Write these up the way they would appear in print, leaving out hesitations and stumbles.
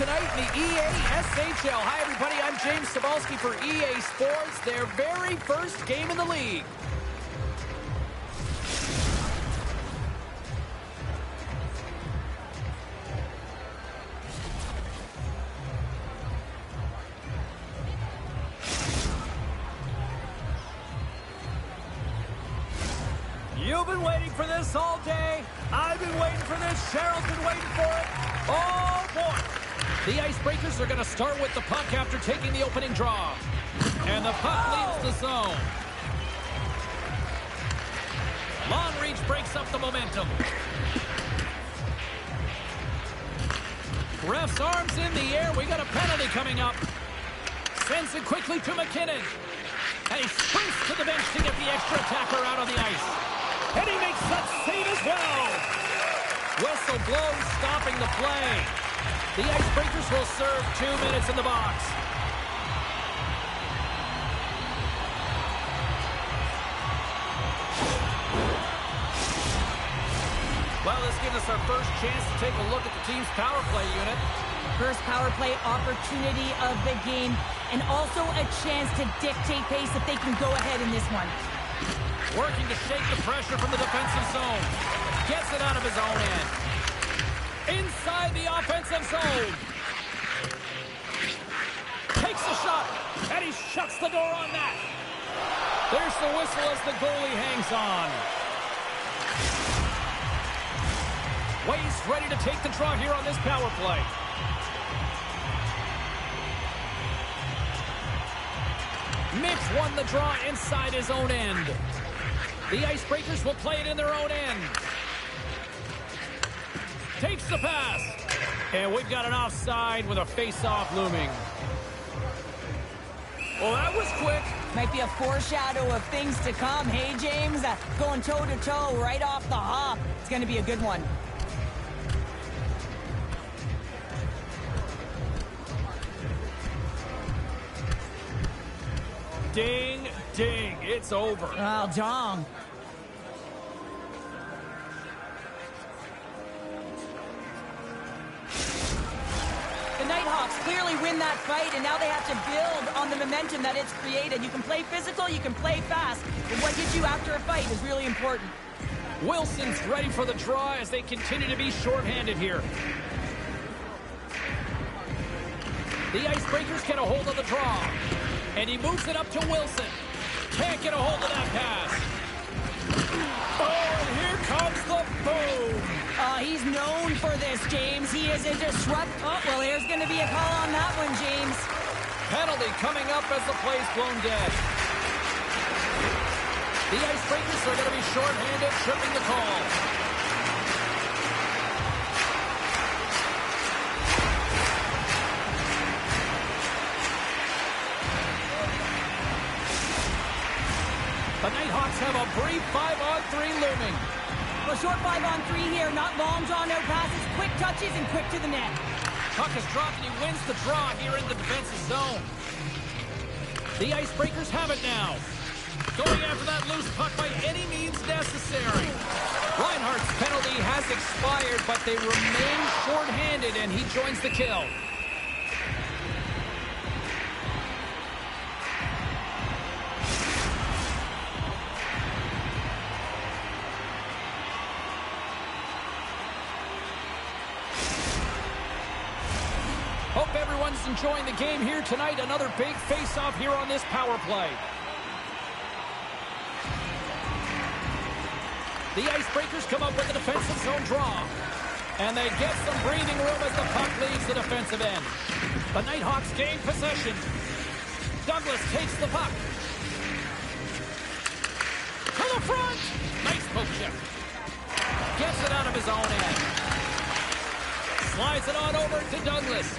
tonight in the EA SHL. Hi, everybody. I'm James Cebulski for EA Sports, their very first game in the league. You've been waiting for this all day. I've been waiting for this. Cheryl's been waiting for it. Oh, boy. The Icebreakers are going to start with the puck after taking the opening draw. And the puck leaves the zone. Long reach breaks up the momentum. Ref's arms in the air. We got a penalty coming up. Sends it quickly to McKinnon. And he sprints to the bench to get the extra attacker out on the ice. And he makes that save as well. Whistle blows, stopping the play. The Icebreakers will serve 2 minutes in the box. Well, this gives us our first chance to take a look at the team's power play unit. First power play opportunity of the game, and also a chance to dictate pace if they can go ahead in this one. Working to shake the pressure from the defensive zone. Gets it out of his own end. Inside the offensive zone. Takes a shot, and he shuts the door on that. There's the whistle as the goalie hangs on. Wade's ready to take the draw here on this power play. Mitch won the draw inside his own end. The Icebreakers will play it in their own end. Takes the pass. And we've got an offside with a face-off looming. Well, that was quick. Might be a foreshadow of things to come. Hey, James, going toe-to-toe right off the hop. It's going to be a good one. Ding, ding. It's over. Oh, dong. The Nighthawks clearly win that fight, and now they have to build on the momentum that it's created. You can play physical, you can play fast, but what you do after a fight is really important. Wilson's ready for the draw as they continue to be shorthanded here. The Icebreakers get a hold of the draw. And he moves it up to Wilson. Can't get a hold of that pass. Oh, and here comes the boom. He's known for this, James. He is a disrupt. Oh, well, there's going to be a call on that one, James. Penalty coming up as the play's blown dead. The Icebreakers are going to be shorthanded, tripping the call. The Nighthawks have a brief 5-on-3 looming. A short 5-on-3 here, not long drawn-out passes, quick touches, and quick to the net. Puck is dropped, and he wins the draw here in the defensive zone. The Icebreakers have it now. Going after that loose puck by any means necessary. Reinhardt's penalty has expired, but they remain shorthanded, and he joins the kill. Hope everyone's enjoying the game here tonight. Another big face-off here on this power play. The Icebreakers come up with a defensive zone draw. And they get some breathing room as the puck leaves the defensive end. The Nighthawks gain possession. Douglas takes the puck. To the front! Nice poke check. Gets it out of his own end. Slides it on over to Douglas.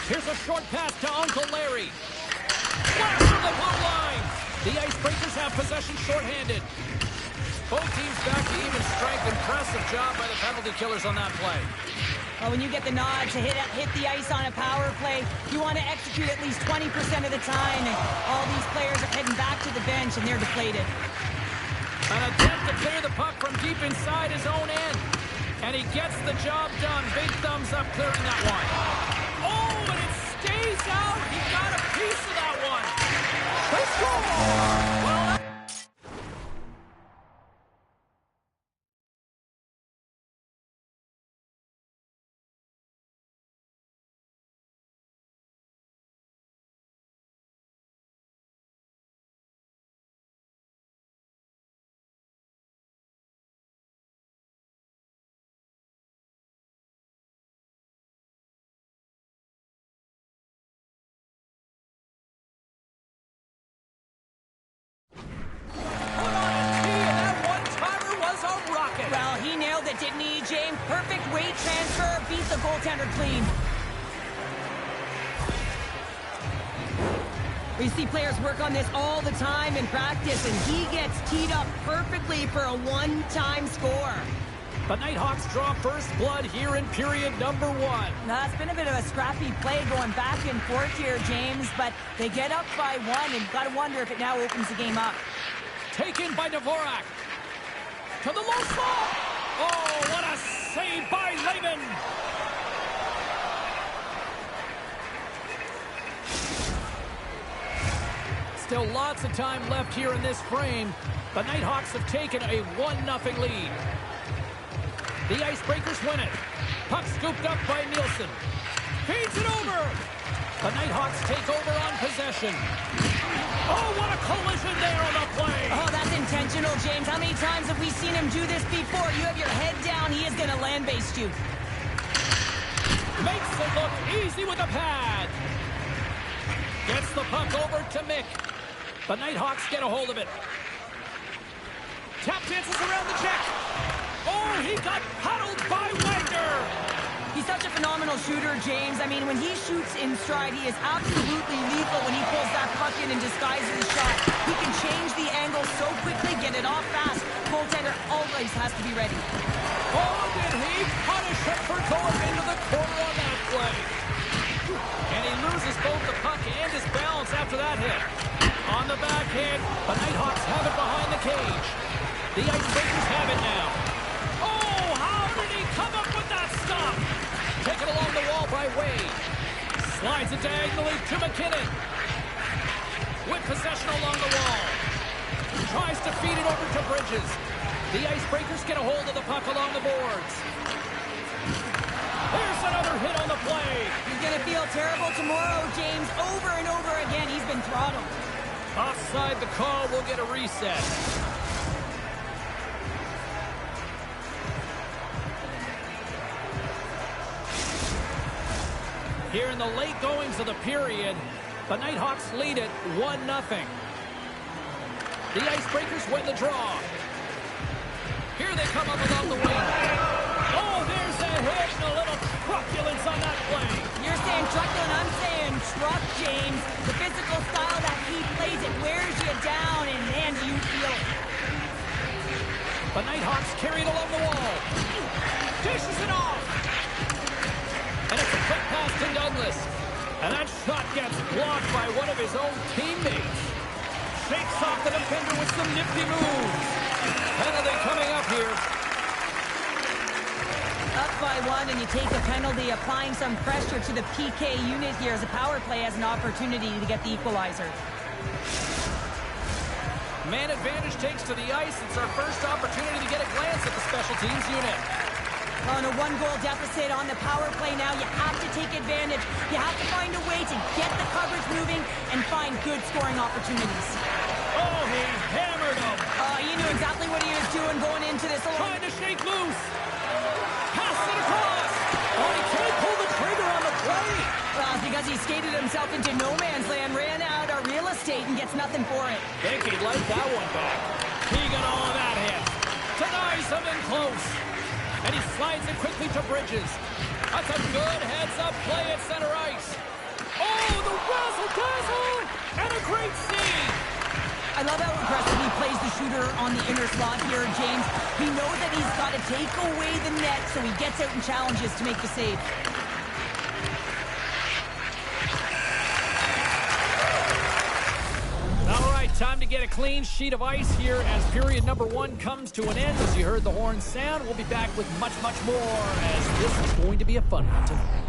Here's a short pass to Uncle Larry. Flash from the blue line. The Icebreakers have possession shorthanded. Both teams back to even strength. Impressive job by the penalty killers on that play. Well, when you get the nod to hit the ice on a power play, you want to execute at least 20% of the time. And all these players are heading back to the bench, and they're deflated. An attempt to clear the puck from deep inside his own end. And he gets the job done. Big thumbs up clearing that one. Oh, and it stays out. He got a piece of that one. They score! Well, didn't he, James? Perfect weight transfer, beat the goaltender clean. We see players work on this all the time in practice, and he gets teed up perfectly for a one-time score. The Nighthawks draw first blood here in period number 1. Now, it's been a bit of a scrappy play going back and forth here, James, but they get up by 1, and you've got to wonder if it now opens the game up. Taken by Dvorak. To the low slot. Oh, what a save by Lehman! Still lots of time left here in this frame. The Nighthawks have taken a 1-0 lead. The Icebreakers win it. Puck scooped up by Nielsen. Feeds it over. The Nighthawks take over on possession. Oh, what a collision there on the play. Oh, that's intentional, James. How many times have we seen him do this before? You have your head down, he is going to land-base you. Makes it look easy with a pad. Gets the puck over to Mick. The Nighthawks get a hold of it. Tap dances around the check. Oh, he got paddled by Wagner. He's such a phenomenal shooter, James. I mean, when he shoots in stride, he is absolutely lethal when he pulls that puck in and disguises his shot. He can change the angle so quickly, get it off fast. Goaltender always has to be ready. Oh, did he punish him for going into the corner on that play? And he loses both the puck and his balance after that hit. On the backhand, the Nighthawks have it behind the cage. The Icebreakers have it now. Oh, how did he come up with that stop? Taken along the wall by Wade. Slides it diagonally to McKinnon. With possession along the wall. Tries to feed it over to Bridges. The Icebreakers get a hold of the puck along the boards. There's another hit on the play. He's going to feel terrible tomorrow, James. Over and over again, he's been throttled. Offside the call, will get a reset. Here in the late goings of the period, the Nighthawks lead it 1-0. The Icebreakers win the draw. Here they come up along the wing. Oh, there's a hit and a little truculence on that play. You're saying truculent, I'm saying truck, James. The physical style that he plays, it wears you down, and man, do you feel it. The Nighthawks carry it along the wall. Dishes it off. And it's a quick pass to Douglas. And that shot gets blocked by one of his own teammates. Shakes off the defender with some nifty moves. Penalty coming up here. Up by 1, and you take a penalty, applying some pressure to the PK unit here as the power play has an opportunity to get the equalizer. Man advantage takes to the ice. It's our first opportunity to get a glance at the special teams unit. On a 1-goal deficit on the power play now, you have to take advantage. You have to find a way to get the coverage moving and find good scoring opportunities. Oh, he hammered him. He knew exactly what he was doing going into this. Trying to shake loose. Pass it across. Oh, he can't pull the trigger on the play. Well, it's because he skated himself into no man's land, ran out of real estate, and gets nothing for it. Think he'd like that one back. He got all of that hit. Denies him in close. And he slides it quickly to Bridges. That's a good heads-up play at center ice. Oh, the razzle-dazzle! And a great save! I love how aggressive he plays the shooter on the inner slot here, James. He knows that he's got to take away the net, so he gets out and challenges to make the save. All right, Time to get a clean sheet of ice here as period number 1 comes to an end. As you heard the horn sound, we'll be back with much, much more as this is going to be a fun one tonight.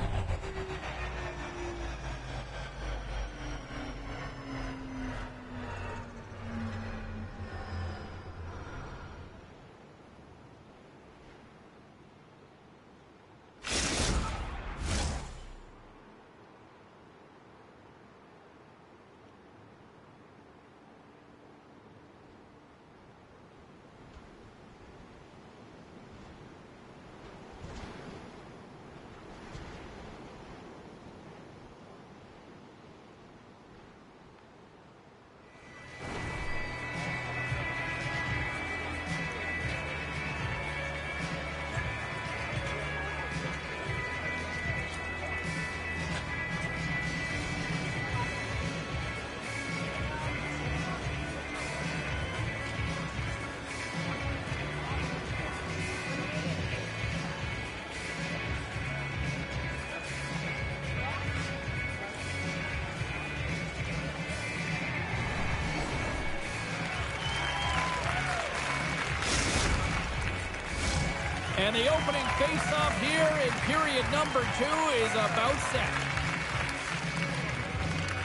And the opening face-off here in period number 2 is about set.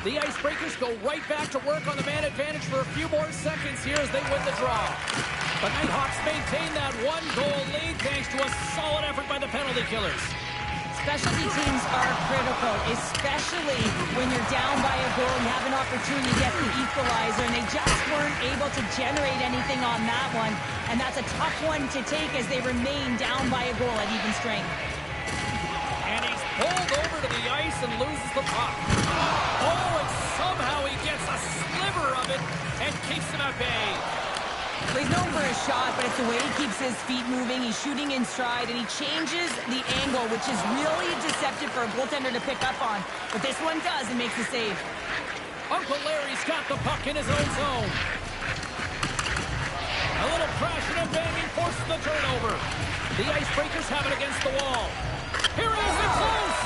The Icebreakers go right back to work on the man advantage for a few more seconds here as they win the draw. The Nighthawks maintain that 1-goal lead thanks to a solid effort by the penalty killers. Specialty teams are critical, especially when you're down by a goal. You have an opportunity to get the equalizer, and they just weren't able to generate anything on that one. And that's a tough one to take as they remain down by a goal at even strength. And he's pulled over to the ice and loses the puck. Oh, and somehow he gets a sliver of it and keeps him at bay. He's known for his shot, but it's the way he keeps his feet moving. He's shooting in stride, and he changes the angle, which is really deceptive for a goaltender to pick up on. But this one does and makes the save. Uncle Larry's got the puck in his own zone. A little crashing and banging forces the turnover. The Icebreakers have it against the wall. Here it is, it's close!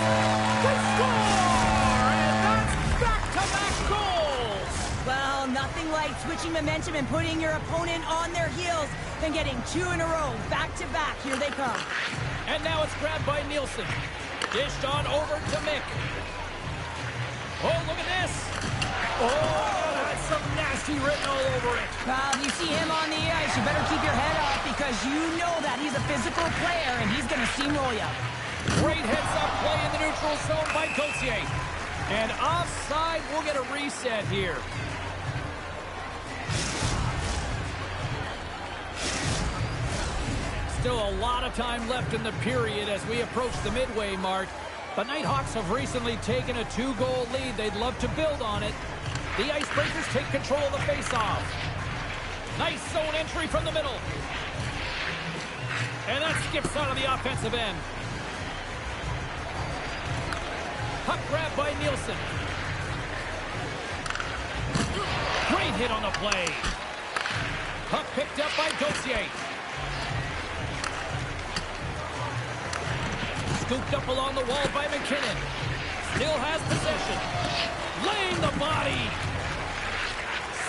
They score! And that's back-to-back goals! Well, nothing like switching momentum and putting your opponent on their heels than getting 2 in a row, back-to-back. Here they come. And now it's grabbed by Nielsen. Dished on over to Mick. Oh, look at this! Oh, that's some nasty written all over it. Well, if you see him on the ice, you better keep your head up because you know that he's a physical player and he's going to steamroll you. Great heads-up play in the neutral zone by Gauthier. And offside, we'll get a reset here. Still a lot of time left in the period as we approach the midway mark. The Nighthawks have recently taken a 2-goal lead. They'd love to build on it. The Icebreakers take control of the face-off. Nice zone entry from the middle. And that skips out of the offensive end. Puck grab by Nielsen. Great hit on the play. Puck picked up by Gauthier. Scooped up along the wall by McKinnon. Still has possession. Laying the body.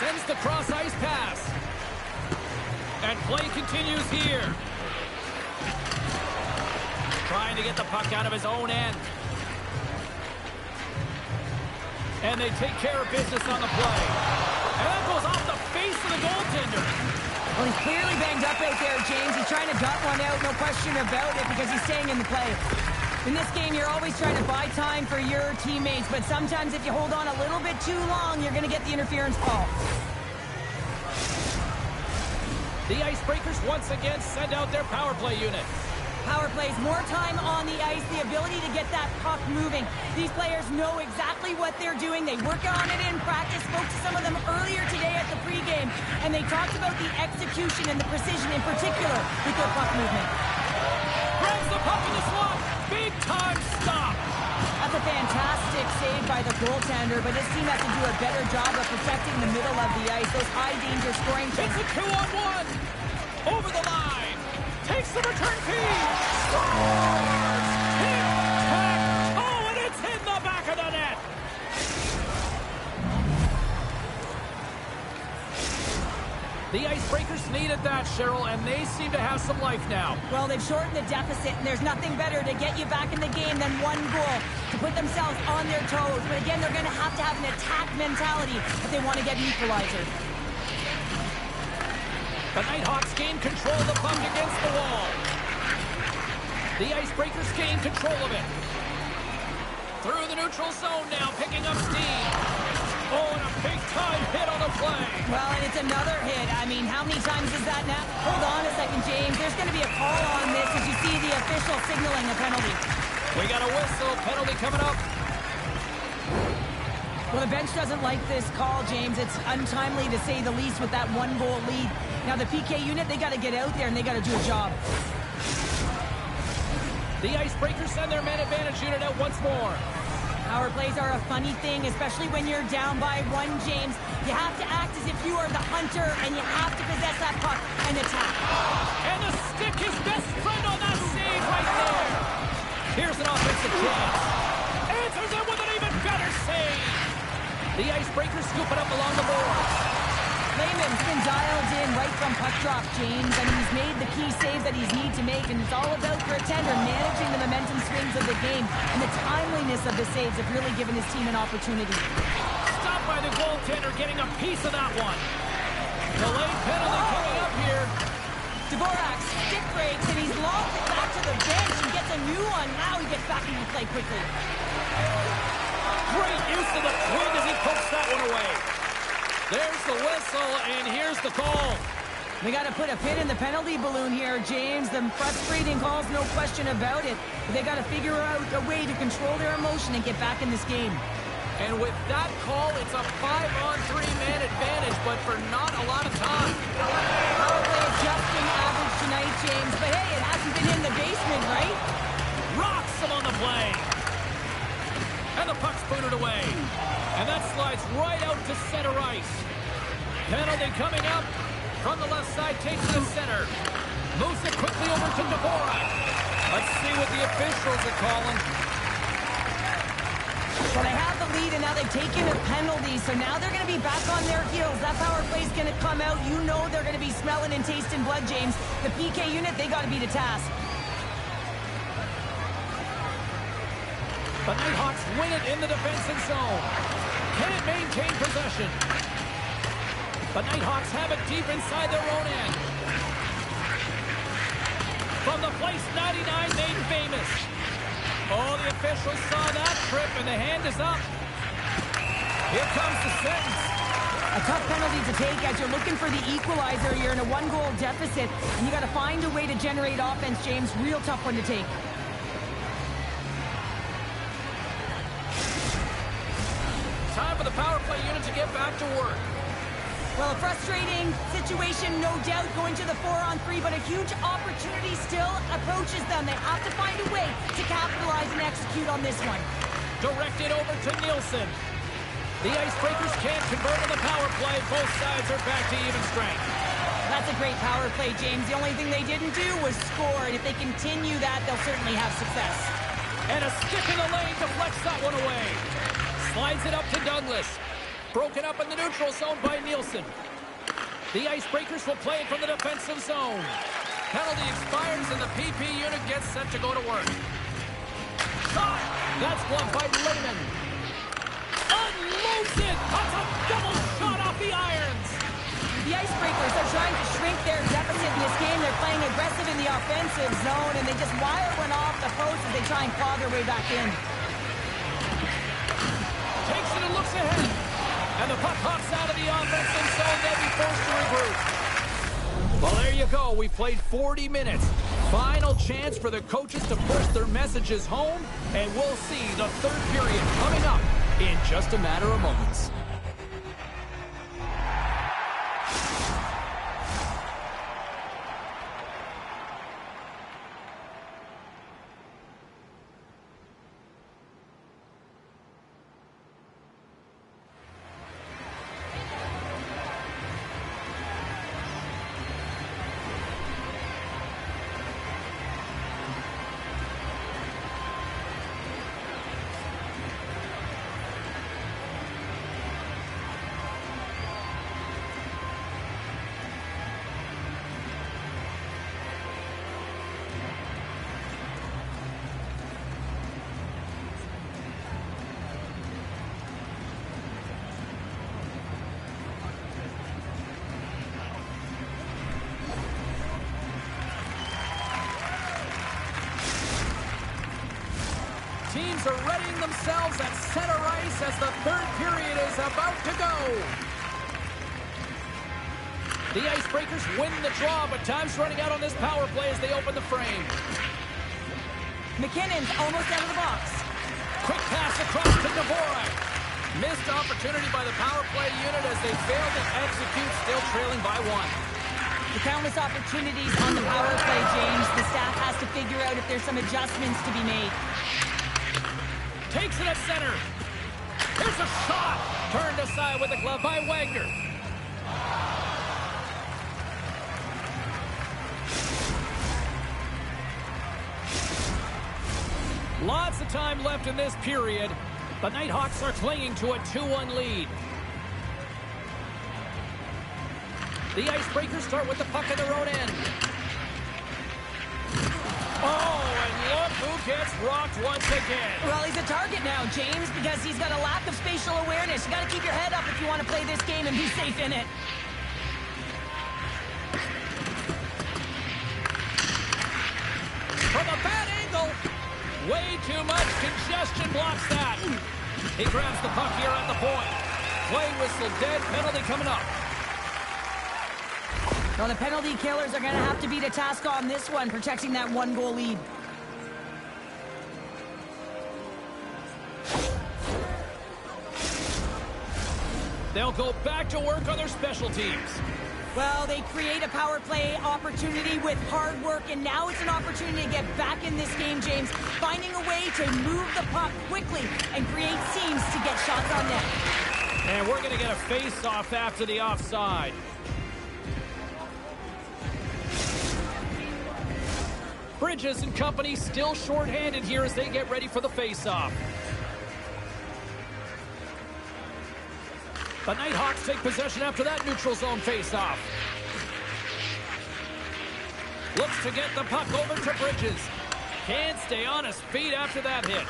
Sends the cross-ice pass. And play continues here. Trying to get the puck out of his own end. And they take care of business on the play. And that goes off the face of the goaltender. Well, he's clearly banged up out there, James. He's trying to gut one out, no question about it, because he's staying in the play. In this game, you're always trying to buy time for your teammates, but sometimes if you hold on a little bit too long, you're going to get the interference call. The Icebreakers once again send out their power play unit. Power plays, more time on the ice, the ability to get that puck moving. These players know exactly what they're doing. They work on it in practice. Spoke to some of them earlier today at the pregame, and they talked about the execution and the precision in particular with their puck movement. Grabs the puck in the slot. Big time stop. That's a fantastic save by the goaltender, but this team has to do a better job of protecting the middle of the ice. Those high danger scoring chances. It's a 2-on-1. Over the line. Takes the return feed. Scores! Hit, tack. Oh, and it's in the back of the net. Breakers needed that, Cheryl, and they seem to have some life now. Well, they've shortened the deficit, and there's nothing better to get you back in the game than one goal to put themselves on their toes. But again, they're going to have an attack mentality if they want to get an equalizer. The Nighthawks gain control of the puck against the wall. The Icebreakers gain control of it. Through the neutral zone now, picking up steam. Oh, and a big-time hit on the play. Well, and it's another hit. I mean, how many times is that now? Hold on a second, James. There's going to be a call on this as you see the official signaling a penalty. We got a whistle. Penalty coming up. Well, the bench doesn't like this call, James. It's untimely to say the least with that one-goal lead. Now, the PK unit, they got to get out there and they got to do a job. The Icebreakers send their man advantage unit out once more. Power plays are a funny thing, especially when you're down by one, James. You have to act as if you are the hunter, and you have to possess that puck and attack. And the stick, his best friend on that save right there. Here's an offensive chance. Answers it with an even better save. The Icebreakers scoop it up along the boards. Lehman's been dialed in right from puck drop, James, and he's made the key saves that he's need to make, and it's all about for a tender managing the momentum swings of the game, and the timeliness of the saves have really given his team an opportunity. Stopped by the goaltender, getting a piece of that one. Delayed penalty coming up here. Dvorak stick breaks, and he's lost it back to the bench and gets a new one. Now he gets back into play quickly. Great use of the twig as he pokes that one away. There's the whistle, and here's the call. We got to put a pin in the penalty balloon here, James. The frustrating calls, no question about it. But they got to figure out a way to control their emotion and get back in this game. And with that call, it's a 5-on-3 man advantage, but for not a lot of time. Power play adjusting average tonight, James. But hey, it hasn't been in the basement, right? Rocks him on the play. And the puck's booted away. And that slides right out to center ice. Penalty coming up from the left side, takes to the center. Moves it quickly over to Dvorak. Let's see what the officials are calling. Well, they have the lead, and now they've taken a penalty, so now they're going to be back on their heels. That power play's going to come out. You know they're going to be smelling and tasting blood, James. The PK unit, they got to be the task. The Nighthawks win it in the defensive zone. Can it maintain possession? The Nighthawks have it deep inside their own end. From the place 99 made famous. Oh, the officials saw that trip, and the hand is up. Here comes the sentence. A tough penalty to take as you're looking for the equalizer. You're in a one-goal deficit, and you got to find a way to generate offense, James. Real tough one to take. Time for the power play unit to get back to work. Well, a frustrating situation, no doubt, going to the 4-on-3, but a huge opportunity still approaches them. They have to find a way to capitalize and execute on this one. Directed over to Nielsen. The Icebreakers can't convert on the power play. Both sides are back to even strength. That's a great power play, James. The only thing they didn't do was score, and if they continue that, they'll certainly have success. And a stick in the lane deflects that one away. Slides it up to Douglas. Broken up in the neutral zone by Nielsen. The Icebreakers will play it from the defensive zone. Penalty expires and the PP unit gets set to go to work. Shot! That's blocked by Lehman. Unloads it! That's a double shot off the irons! The Icebreakers are trying to shrink their deficit in this game. They're playing aggressive in the offensive zone, and they just wire one off the post as they try and claw their way back in. Takes it and looks ahead. And the puck hops out of the offensive zone. They'll be forced to regroup. Well, there you go. We've played 40 minutes. Final chance for the coaches to push their messages home. And we'll see the third period coming up in just a matter of moments. teams are readying themselves at center ice as the third period is about to go. The Icebreakers win the draw, but time's running out on this power play as they open the frame. McKinnon's almost out of the box. Quick pass across to Dvorak. Missed opportunity by the power play unit as they failed to execute, still trailing by one. The countless opportunities on the power play, James. The staff has to figure out if there's some adjustments to be made. Takes it at center. Here's a shot. Turned aside with the glove by Wagner. Lots of time left in this period. The Nighthawks are clinging to a 2-1 lead. The Icebreakers start with the puck at their own end. Oh, and look who gets rocked once again. Well, he's a target now, James, because he's got a lack of spatial awareness. You got to keep your head up if you want to play this game and be safe in it. From a bad angle. Way too much congestion blocks that. He grabs the puck here at the point. Play whistle dead, penalty coming up. Well, the penalty killers are going to have to beat a task on this one, protecting that one-goal lead. They'll go back to work on their special teams. Well, they create a power play opportunity with hard work, and now it's an opportunity to get back in this game, James. Finding a way to move the puck quickly and create seams to get shots on net. And we're going to get a face-off after the offside. Bridges and company still short-handed here as they get ready for the face-off. The Nighthawks take possession after that neutral zone face-off. Looks to get the puck over to Bridges. Can't stay on his feet after that hit.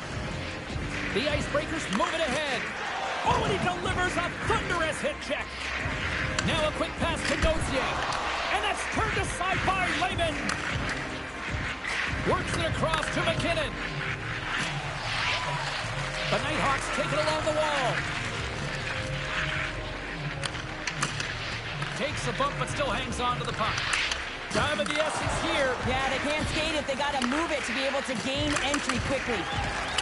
The Icebreakers move it ahead. Oh, and he delivers a thunderous hit check. Now a quick pass to Dozier. And that's turned aside by Lehman. Works it across to McKinnon. The Nighthawks take it along the wall. Takes a bump, but still hangs on to the puck. Time of the essence here. Yeah, they can't skate it. They got to move it to be able to gain entry quickly.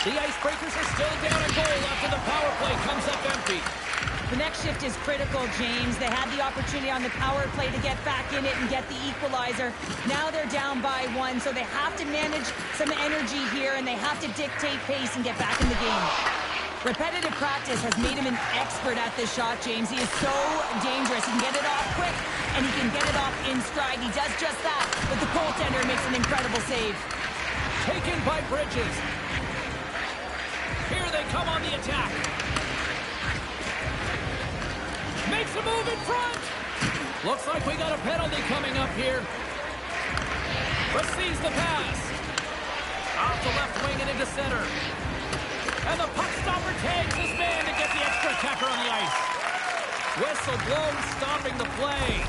The Icebreakers are still down a goal after the power play comes up empty. The next shift is critical, James. They had the opportunity on the power play to get back in it and get the equalizer. Now they're down by one, so they have to manage some energy here, and they have to dictate pace and get back in the game. Repetitive practice has made him an expert at this shot, James. He is so dangerous. He can get it off quick, and he can get it off in stride. He does just that, but the goaltender makes an incredible save. Taken by Bridges. Here they come on the attack. Makes a move in front. Looks like we got a penalty coming up here. Receives the pass. Off the left wing and into center. And the puck stopper tags his man to get the extra attacker on the ice. Whistle blown, stopping the play.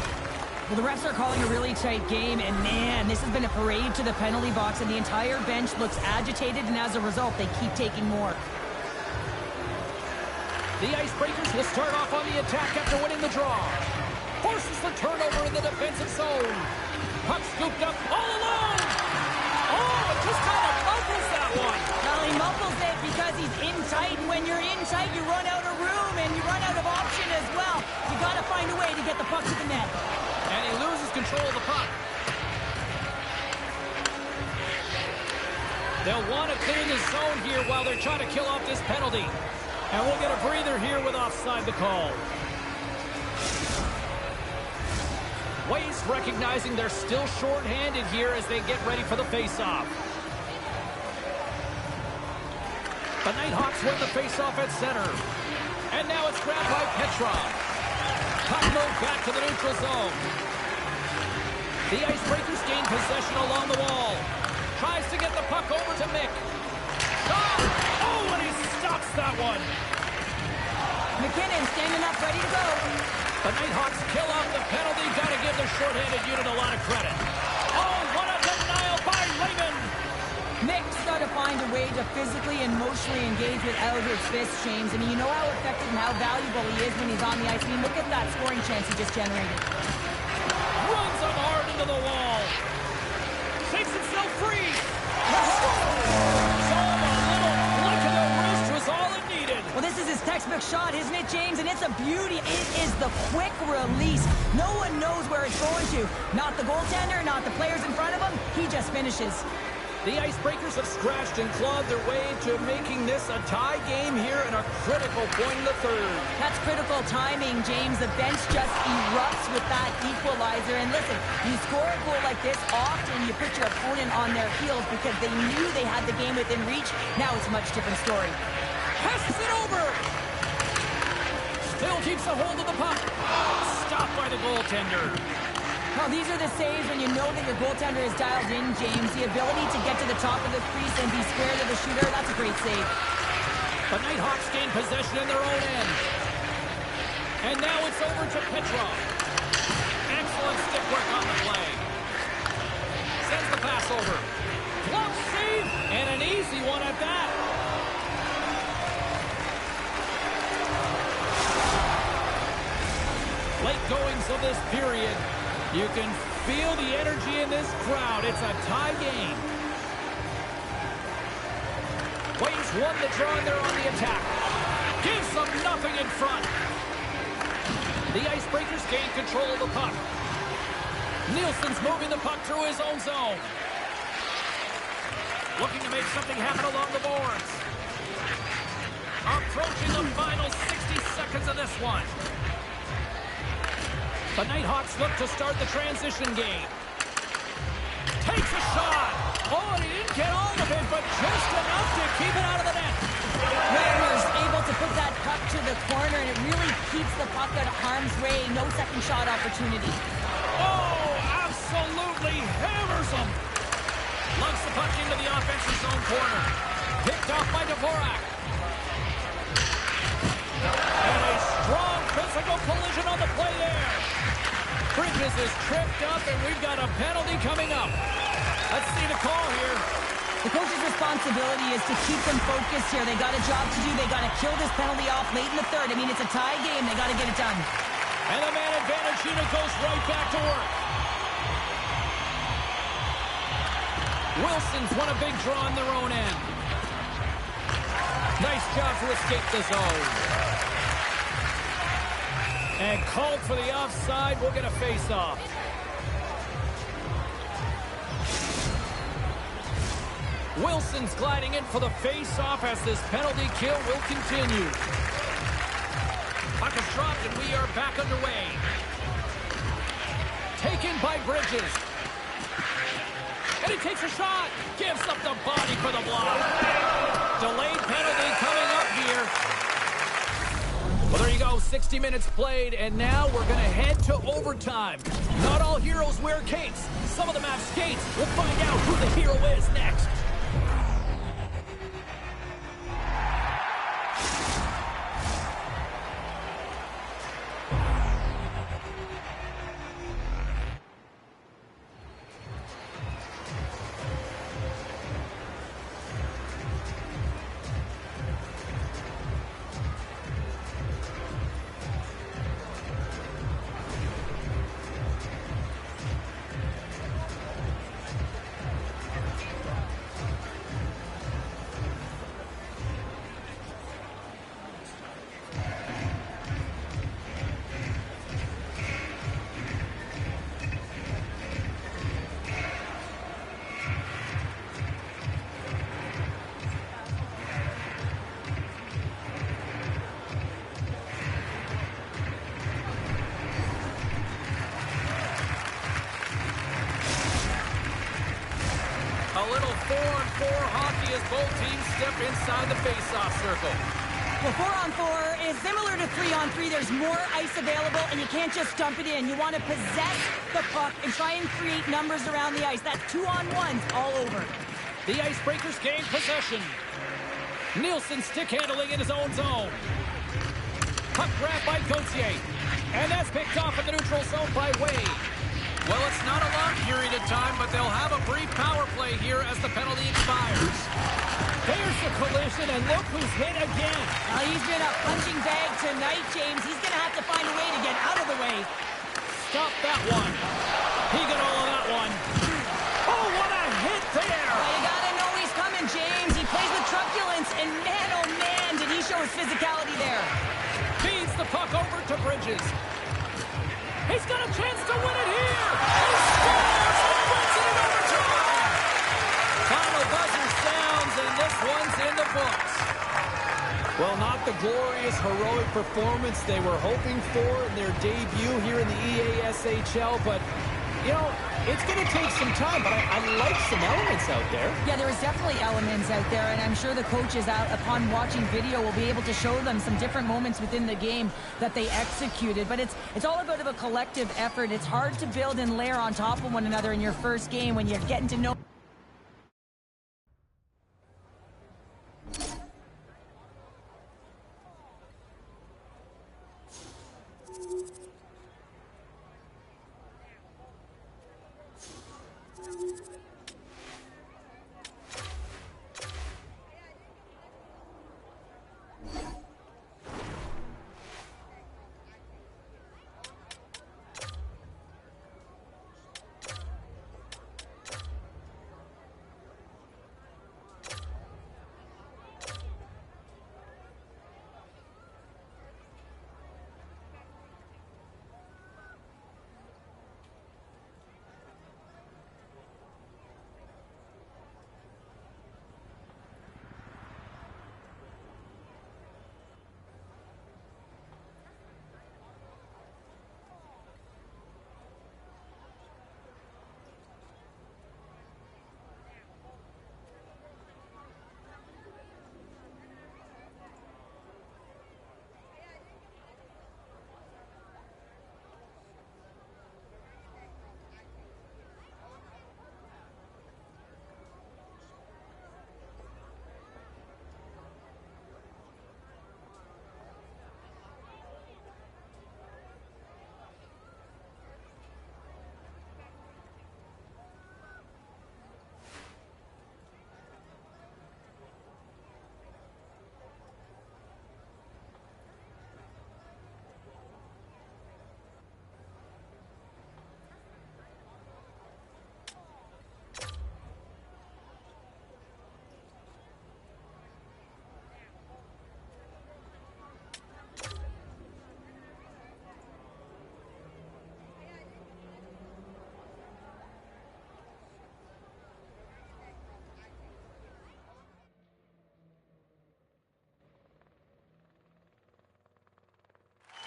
Well, the refs are calling a really tight game, and man, this has been a parade to the penalty box, and the entire bench looks agitated, and as a result, they keep taking more. The Icebreakers will start off on the attack after winning the draw. Forces the turnover in the defensive zone. Puck scooped up all alone. Oh, it just kind of muffles that one. Well, he muffles it because he's in tight, and when you're in tight, you run out of room, and you run out of option as well. You got to find a way to get the puck to the net. And he loses control of the puck. They'll want to clear the zone here while they're trying to kill off this penalty. And we'll get a breather here with offside the call. Waste recognizing they're still short-handed here as they get ready for the face-off. The Nighthawks win the face-off at center. And now it's grabbed by Petrov. Puck moved back to the neutral zone. The Icebreakers gain possession along the wall. Tries to get the puck over to Mick. Shot! Oh, and he stops that one. McKinnon standing up, ready to go. The Nighthawks kill off the penalty. Got to give the shorthanded unit a lot of credit. Oh, what a denial by Lehman. Mick's got a to find a way to physically and emotionally engage with Eldred's fists, James. I mean, you know how effective and how valuable he is when he's on the ice. I mean, look at that scoring chance he just generated. Runs him hard into the wall. Shakes himself free. Well, this is his textbook shot, isn't it, James? And it's a beauty. It is the quick release. No one knows where it's going to. Not the goaltender, not the players in front of him. He just finishes. The Icebreakers have scratched and clawed their way to making this a tie game here in a critical point in the third. That's critical timing, James. The bench just erupts with that equalizer. And listen, you score a goal like this, often you put your opponent on their heels because they knew they had the game within reach. Now it's a much different story. Passes it over. Still keeps a hold of the puck. Stopped by the goaltender. Well, these are the saves when you know that your goaltender is dialed in, James. The ability to get to the top of the crease and be square to the shooter, that's a great save. The Nighthawks gain possession in their own end. And now it's over to Petrov. Excellent stick work on the play. Sends the pass over. Glove save, and an easy one at that. Late goings of this period. You can feel the energy in this crowd. It's a tie game. Waves won the draw and they're on the attack. Gives them nothing in front. The Icebreakers gain control of the puck. Nielsen's moving the puck through his own zone. Looking to make something happen along the boards. Approaching the final 60 seconds of this one. The Nighthawks look to start the transition game. Takes a shot. Oh, and he didn't get all of it, but just enough to keep it out of the net. Wagner's able to put that puck to the corner, and it really keeps the puck out of harm's way. No second shot opportunity. Oh, absolutely hammers him. Lugs the puck into the offensive zone corner. Picked off by Dvorak. And a strong physical collision on the play there. Bridges is tripped up, and we've got a penalty coming up. Let's see the call here. The coach's responsibility is to keep them focused here. They got a job to do. They got to kill this penalty off late in the third. I mean, it's a tie game. They got to get it done. And the man advantage unit goes right back to work. Wilson's won a big draw on their own end. Nice job to escape the zone. And called for the offside. We'll get a face-off. Wilson's gliding in for the face-off as this penalty kill will continue. Puck is dropped and we are back underway. Taken by Bridges. And he takes a shot. Gives up the body for the block. Delayed penalty coming up here. Well, there you go. 60 minutes played, and now we're going to head to overtime. Not all heroes wear capes. Some of them have skates. We'll find out who the hero is next. A little 4-on-4 hockey as both teams step inside the face-off circle. Well, 4-on-4 is similar to 3-on-3. There's more ice available, and you can't just dump it in. You want to possess the puck and try and create numbers around the ice. That's 2-on-1s all over. The Icebreakers gain possession. Nielsen stick handling in his own zone. Puck grabbed by Gauthier. And that's picked off in the neutral zone by Wade. Well, it's not a long period of time, but they'll have a brief power play here as the penalty expires. There's the collision, and look who's hit again. Well, he's been a punching bag tonight, James. He's going to have to find a way to get out of the way. Stop that one. He got all of that one. Oh, what a hit there. Well, you got to know he's coming, James. He plays with truculence, and man, oh man, did he show his physicality there. Feeds the puck over to Bridges. He's got a chance to win it here. He scores and puts it in overtime. Final buzzer sounds, and this one's in the books. Well, not the glorious, heroic performance they were hoping for in their debut here in the EASHL, but, you know, it's going to take some time, but I like some elements out there. Yeah, there is definitely elements out there, and I'm sure the coaches out upon watching video will be able to show them some different moments within the game that they executed. But it's all about a collective effort. It's hard to build and layer on top of one another in your first game when you're getting to know.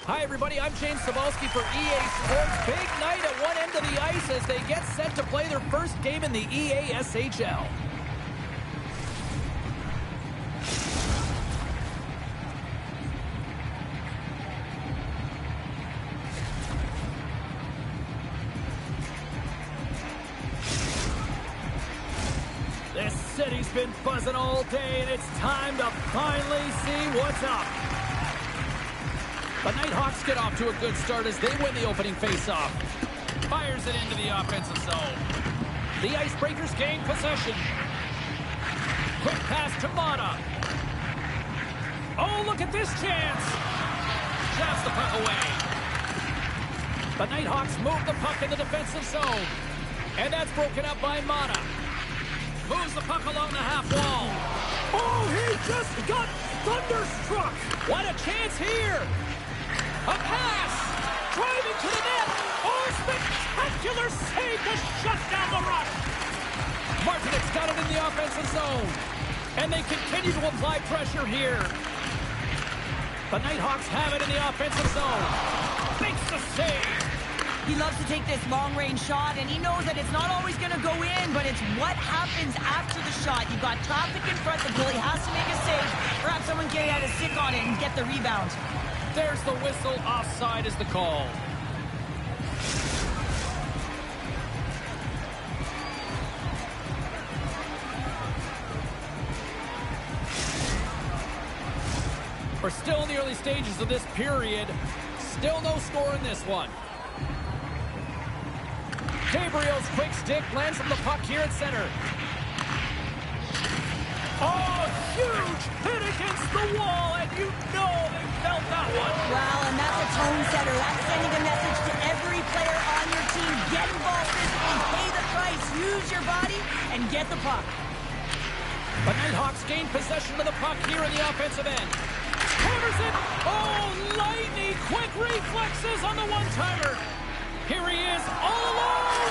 Hi, everybody. I'm James Cebulski for EA Sports. Big night at one end of the ice as they get set to play their first game in the EASHL. This city's been buzzing all day, and it's time to finally see what's up. The Nighthawks get off to a good start as they win the opening faceoff. Fires it into the offensive zone. The Icebreakers gain possession. Quick pass to Mata. Oh, look at this chance. Jabs the puck away. The Nighthawks move the puck in the defensive zone. And that's broken up by Mata. Moves the puck along the half wall. Oh, he just got thunderstruck. What a chance here. A pass! Driving to the net! Oh, spectacular save to shut down the rush! Martinek's got it in the offensive zone. And they continue to apply pressure here. The Nighthawks have it in the offensive zone. Makes the save. He loves to take this long-range shot, and he knows that it's not always going to go in, but it's what happens after the shot. You've got traffic in front. The goalie has to make a save. Perhaps someone get out a stick on it and get the rebound. There's the whistle. Offside is the call. We're still in the early stages of this period. Still no score in this one. Gabriel's quick stick lands from the puck here at center. Oh, huge hit against the wall, and you know they felt that one. Well, and that's a tone setter. That's sending a message to every player on your team. Get involved physically, pay the price, use your body, and get the puck. The Nighthawks gain possession of the puck here in the offensive end. Hammers it. Oh, lightning quick reflexes on the one-timer. Here he is, all alone.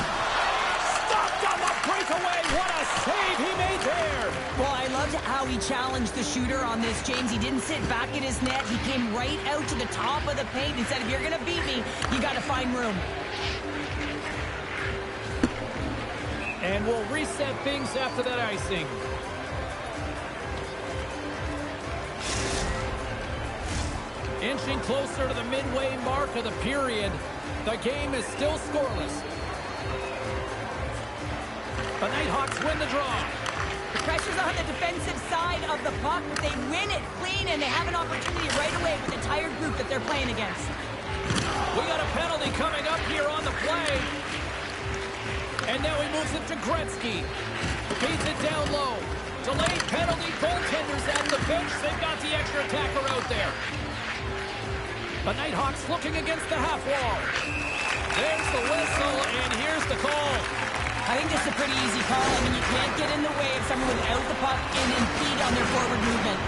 Stopped on the breakaway. What a save he made there. Well, I loved how he challenged the shooter on this, James. He didn't sit back in his net. He came right out to the top of the paint and said, if you're going to beat me, you got to find room. And we'll reset things after that icing. Inching closer to the midway mark of the period. The game is still scoreless. The Nighthawks win the draw. The pressure's on the defensive side of the puck, but they win it clean, and they have an opportunity right away with the tired group that they're playing against. We got a penalty coming up here on the play. And now he moves it to Gretzky. Feeds it down low. Delayed penalty, goaltenders at the bench. They've got the extra attacker out there. The Nighthawks looking against the half wall. There's the whistle, and here's the call. I think this is a pretty easy call. I mean, you can't get in the way of someone without the puck and impede on their forward movement.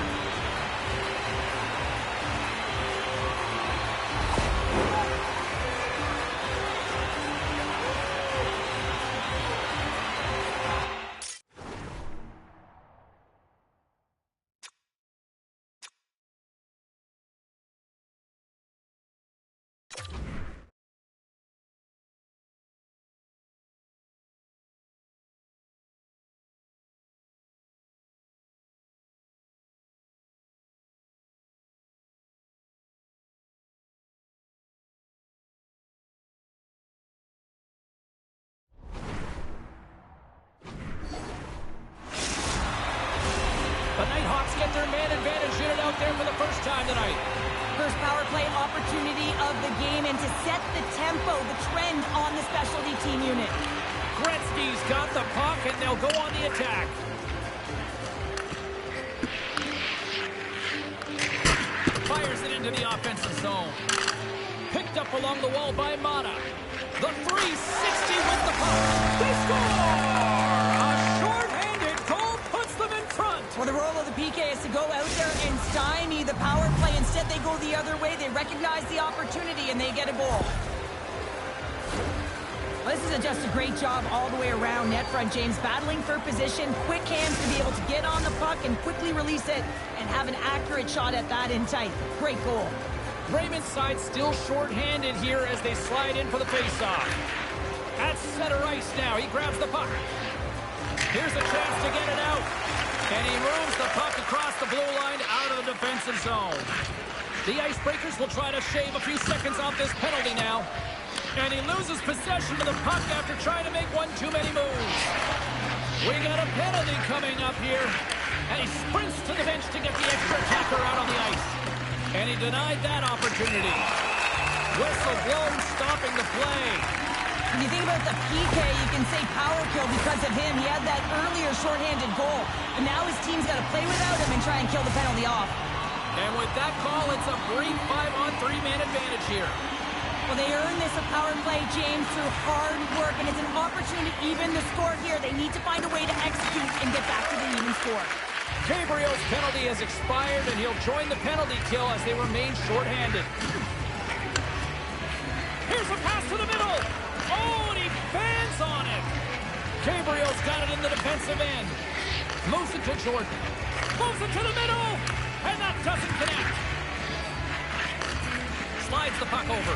The Nighthawks get their man advantage unit out there for the first time tonight. First power play opportunity of the game, and to set the tempo, the trend on the specialty team unit. Gretzky's got the puck, and they'll go on the attack. Fires it into the offensive zone. Picked up along the wall by Mata. The 360 with the puck. They score! A short-handed goal puts them in front. Well, the role of the PK is to go out there and stymie the power play. Instead, they go the other way. They recognize the opportunity, and they get a goal. Well, this is just a great job all the way around net front, James. Battling for position, quick hands to be able to get on the puck and quickly release it and have an accurate shot at that in tight. Great goal. Bremen's side still short-handed here as they slide in for the face-off. At center ice now. He grabs the puck. Here's a chance to get it out. And he moves the puck across the blue line out of the defensive zone. The Icebreakers will try to shave a few seconds off this penalty now. And he loses possession of the puck after trying to make one too many moves. We got a penalty coming up here. And he sprints to the bench to get the extra attacker out on the ice. And he denied that opportunity. Whistle blown, stopping the play. When you think about the PK, you can say power kill because of him. He had that earlier shorthanded goal. And now his team's got to play without him and try and kill the penalty off. And with that call, it's a brief 5-on-3 man advantage here. Well, they earn this a power play, James, through hard work. And it's an opportunity to even the score here. They need to find a way to execute and get back to the even score. Gabriel's penalty has expired, and he'll join the penalty kill as they remain shorthanded. Here's a pass to the middle. Oh, and he bangs on it. Gabriel's got it in the defensive end. Moves it to Jordan. Moves it to the middle. And that doesn't connect. Slides the puck over.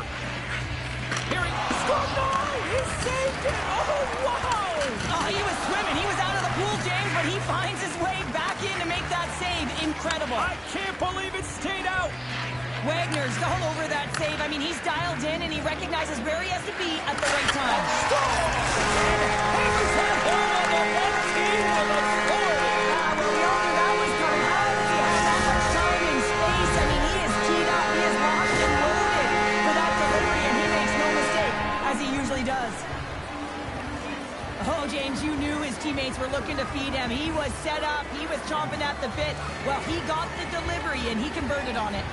Here he scored. No, he saved it. Oh, wow. Oh, he was swimming. He was out of the pool, James, but he finds his way back in to make that save. Incredible. I can't believe it stayed out. Wagner's all over that save. I mean, he's dialed in, and he recognizes where he has to be at the right time. Well, we all knew that was coming. How does he have that much time and space? I mean, he is keyed up. He is locked and loaded for that delivery, and he makes no mistake, as he usually does. him. He was set up. He was chomping at the bit. Well, he got the delivery, and he converted on it.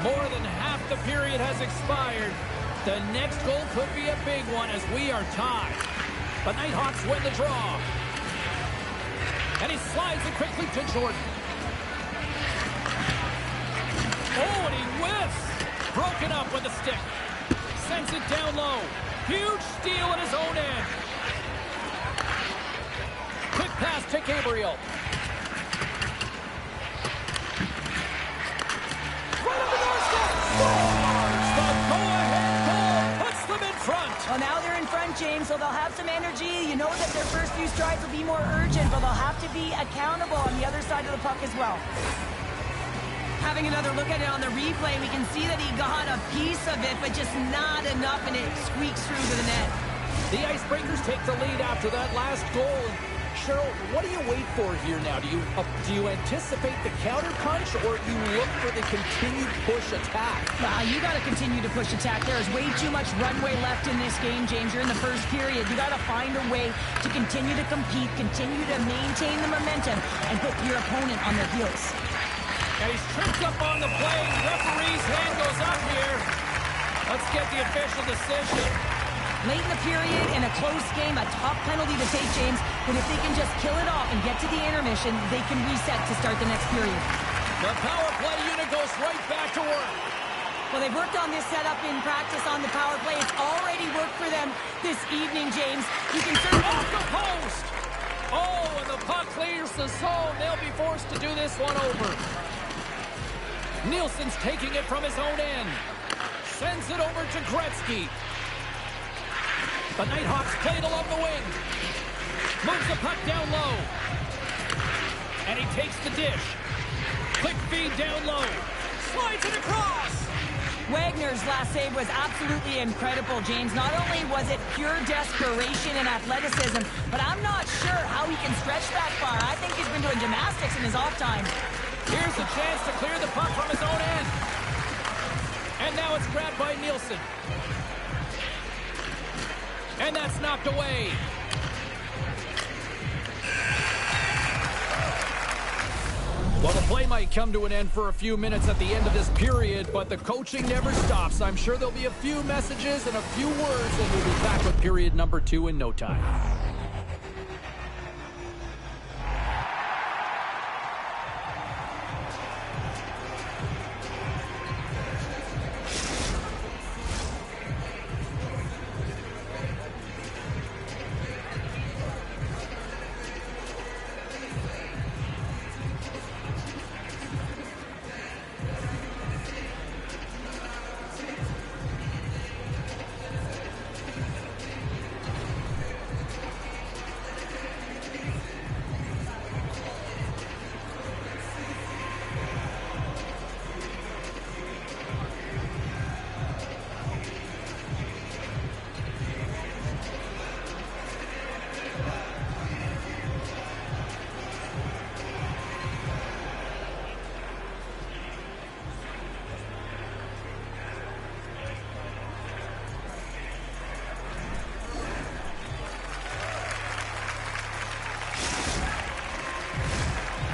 More than half the period has expired. The next goal could be a big one as we are tied. The Nighthawks win the draw. And he slides it quickly to Jordan. Oh, and he whiffs. Broken up with a stick. Sends it down low. Huge steal at his own end. Quick pass to Gabriel. Right on the doorstep. Scores the go-ahead goal. Puts them in front. Well, now they're in front, James, so they'll have some energy. You know that their first few strides will be more urgent, but they'll have to be accountable on the other side of the puck as well. Having another look at it on the replay, we can see that he got a piece of it, but just not enough, and it squeaks through to the net. The Icebreakers take the lead after that last goal. Cheryl, what do you wait for here now? Do you anticipate the counter punch, or do you look for the continued push attack? You got to continue to push attack. There is way too much runway left in this game, James. You're in the first period. You got to find a way to continue to compete, continue to maintain the momentum, and put your opponent on their heels. And he's tripped up on the play. Referee's hand goes up here. Let's get the official decision. Late in the period, in a close game, a tough penalty to take, James. But if they can just kill it off and get to the intermission, they can reset to start the next period. The power play unit goes right back to work. Well, they've worked on this setup in practice on the power play. It's already worked for them this evening, James. You can certainly... Off the post! Oh, and the puck clears the zone. They'll be forced to do this one over. Nielsen's taking it from his own end. Sends it over to Gretzky. The Nighthawks play it along the wing. Moves the puck down low. And he takes the dish. Quick feed down low. Slides it across. Wagner's last save was absolutely incredible, James. Not only was it pure desperation and athleticism, but I'm not sure how he can stretch that far. I think he's been doing gymnastics in his off time. Here's a chance to clear the puck from his own end. And now it's grabbed by Nielsen. And that's knocked away. Well, the play might come to an end for a few minutes at the end of this period, but the coaching never stops. I'm sure there'll be a few messages and a few words, and we'll be back with period number 2 in no time.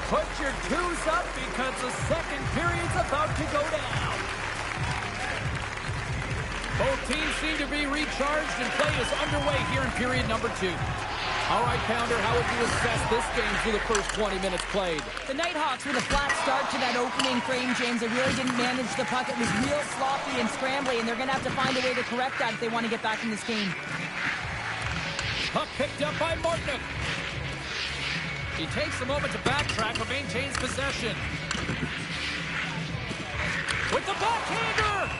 Put your twos up because the second period's about to go down. Both teams seem to be recharged and play is underway here in period number 2. All right, Pounder, how would you assess this game through the first 20 minutes played? The Nighthawks with a flat start to that opening frame, James. They really didn't manage the puck. It was real sloppy and scrambly, and they're going to have to find a way to correct that if they want to get back in this game. Puck picked up by Martinick. He takes a moment to backtrack but maintains possession. With the backhander!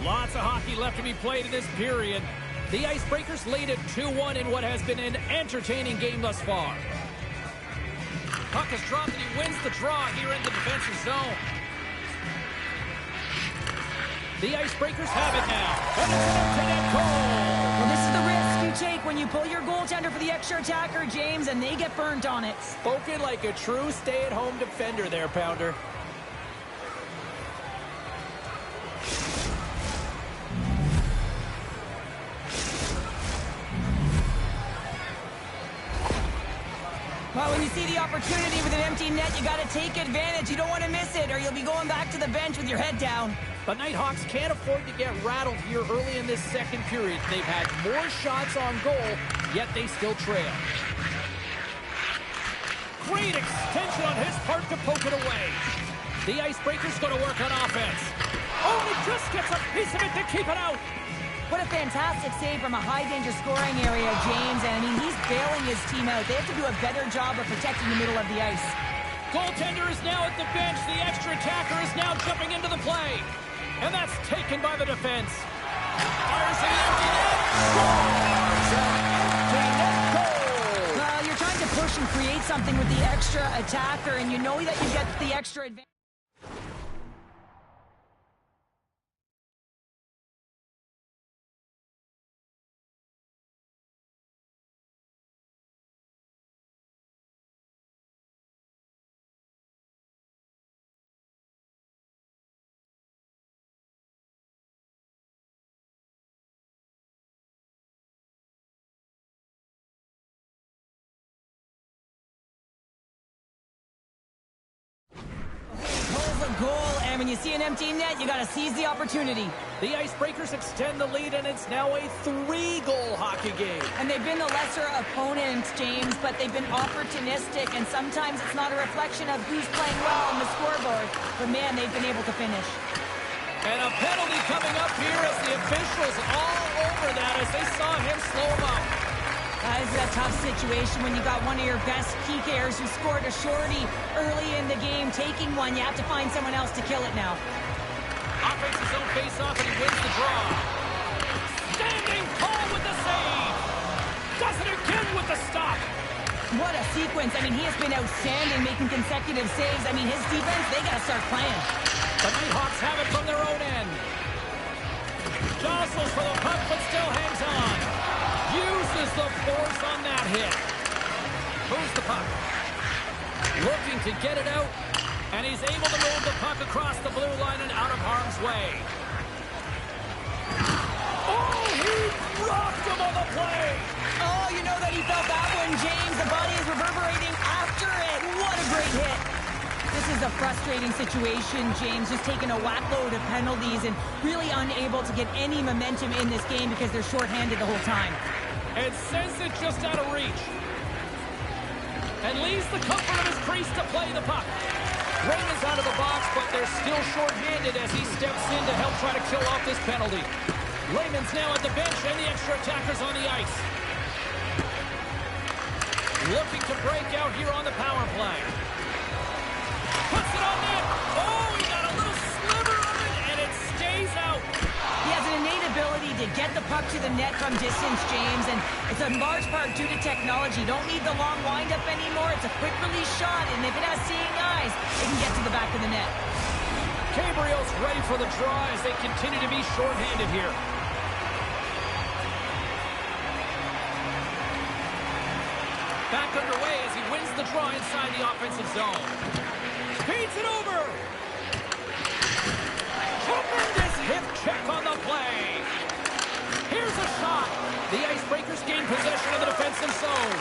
Lots of hockey left to be played in this period. The Icebreakers lead it 2-1 in what has been an entertaining game thus far. Puck is dropped and he wins the draw here in the defensive zone. The Icebreakers have it now. And it's an empty net goal. Well, this is the risk you you take when you pull your goaltender for the extra attacker, James, and they get burnt on it? Spoken like a true stay-at-home defender there, Pounder. Well, when you see the opportunity with an empty net, you got to take advantage. You don't want to miss it, or you'll be going back to the bench with your head down. The Nighthawks can't afford to get rattled here early in this second period. They've had more shots on goal, yet they still trail. Great extension on his part to poke it away. The Icebreakers going to work on offense. Oh, he just gets a piece of it to keep it out. What a fantastic save from a high-danger scoring area, James. And, I mean, he's bailing his team out. They have to do a better job of protecting the middle of the ice. Goaltender is now at the bench. The extra attacker is now jumping into the play. And that's taken by the defense. Fires an empty net. Scores! Empty net goal! Well, you're trying to push and create something with the extra attacker, and you know that you get the extra advantage. Goal, and when you see an empty net, you got to seize the opportunity. The Icebreakers extend the lead, and it's now a 3-goal hockey game. And they've been the lesser opponent, James, but they've been opportunistic, and sometimes it's not a reflection of who's playing well on the scoreboard. But, man, they've been able to finish. And a penalty coming up here as the officials all over that as they saw him slow him up. This is a tough situation when you got one of your best PKers who scored a shorty early in the game taking one. You have to find someone else to kill it now. Offense his own face-off, and he wins the draw. Standing tall with the save. Does it again with the stop. What a sequence. I mean, he has been outstanding making consecutive saves. I mean, his defense, they got to start playing. The Nighthawks have it from their own end. Jostles for the puck, but still hangs on. Uses the force on that hit. Moves the puck. Looking to get it out, and he's able to move the puck across the blue line and out of harm's way. Oh, he rocked him on the play. Oh, you know that he felt that one, James. The body is reverberating after it. What a great hit. This is a frustrating situation, James, just taking a whack-load of penalties and really unable to get any momentum in this game because they're shorthanded the whole time. And sends it just out of reach. And leaves the comfort of his crease to play the puck. Raymond's out of the box, but they're still shorthanded as he steps in to help try to kill off this penalty. Raymond's now at the bench, and the extra attackers on the ice. Looking to break out here on the power play. Puts it on net. Oh, he got a little sliver of it, and it stays out. He has an innate ability to get the puck to the net from distance, James, and it's in large part due to technology. Don't need the long windup anymore. It's a quick release shot, and if it has seeing eyes, it can get to the back of the net. Gabriel's ready for the draw as they continue to be shorthanded here. Back underway as he wins the draw inside the offensive zone. Feeds it over. Tremendous hip check on the play. Here's a shot. The Icebreakers gain possession of the defensive zone.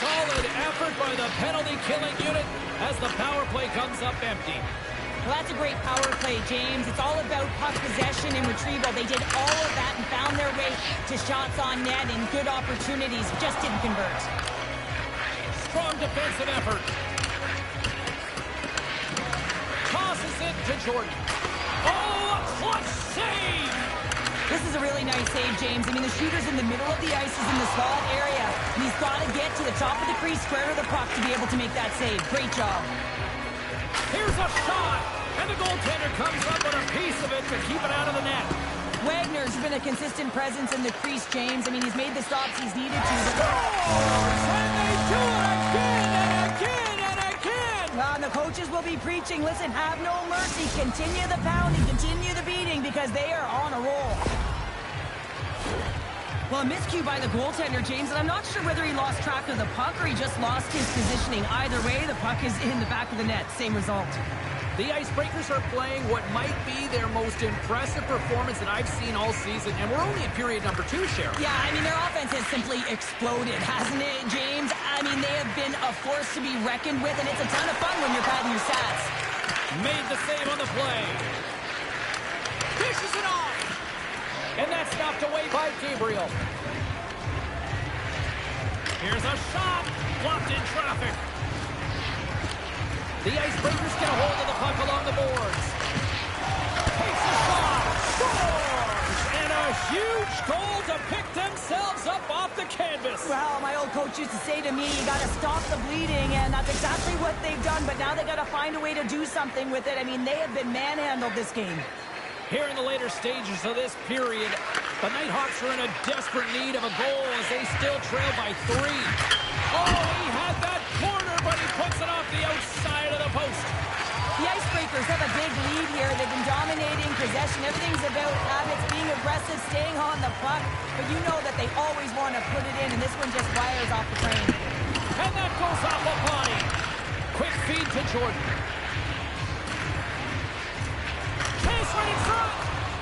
Solid effort by the penalty-killing unit as the power play comes up empty. Well, that's a great power play, James. It's all about puck possession and retrieval. They did all of that and found their way to shots on net and good opportunities. Just didn't convert. Strong defensive effort. Tosses it to Jordan. Oh, a clutch save! This is a really nice save, James. I mean, the shooter's in the middle of the ice, is in the slot area, and he's got to get to the top of the crease, square to the puck to be able to make that save. Great job. Here's a shot, and the goaltender comes up with a piece of it to keep it out of the net. Wagner's been a consistent presence in the crease, James. I mean, he's made the stops he's needed to. And they do it again and again and again! And the coaches will be preaching, listen, have no mercy. Continue the pounding, continue the beating, because they are on a roll. Well, a miscue by the goaltender, James, and I'm not sure whether he lost track of the puck or he just lost his positioning. Either way, the puck is in the back of the net. Same result. The Icebreakers are playing what might be their most impressive performance that I've seen all season, and we're only in period number 2, Cheryl. Yeah, I mean, their offense has simply exploded, hasn't it, James? I mean, they have been a force to be reckoned with, and it's a ton of fun when you're padding your stats. Made the save on the play. Fishes it off. And that's knocked away by Gabriel. Here's a shot. Blocked in traffic. The Icebreakers get a hold of the puck along the boards. Takes a shot. Scores! And a huge goal to pick themselves up off the canvas. Well, my old coach used to say to me, you got to stop the bleeding, and that's exactly what they've done, but now they got to find a way to do something with it. I mean, they have been manhandled this game. Here in the later stages of this period, the Nighthawks are in a desperate need of a goal as they still trail by 3. Oh, he had that corner, but he puts it off the outside of the post. The Icebreakers have a big lead here. They've been dominating possession. Everything's about habits, being aggressive, staying on the puck. But you know that they always want to put it in, and this one just wires off the frame. And that goes off the body. Quick feed to Jordan. Chase right in front.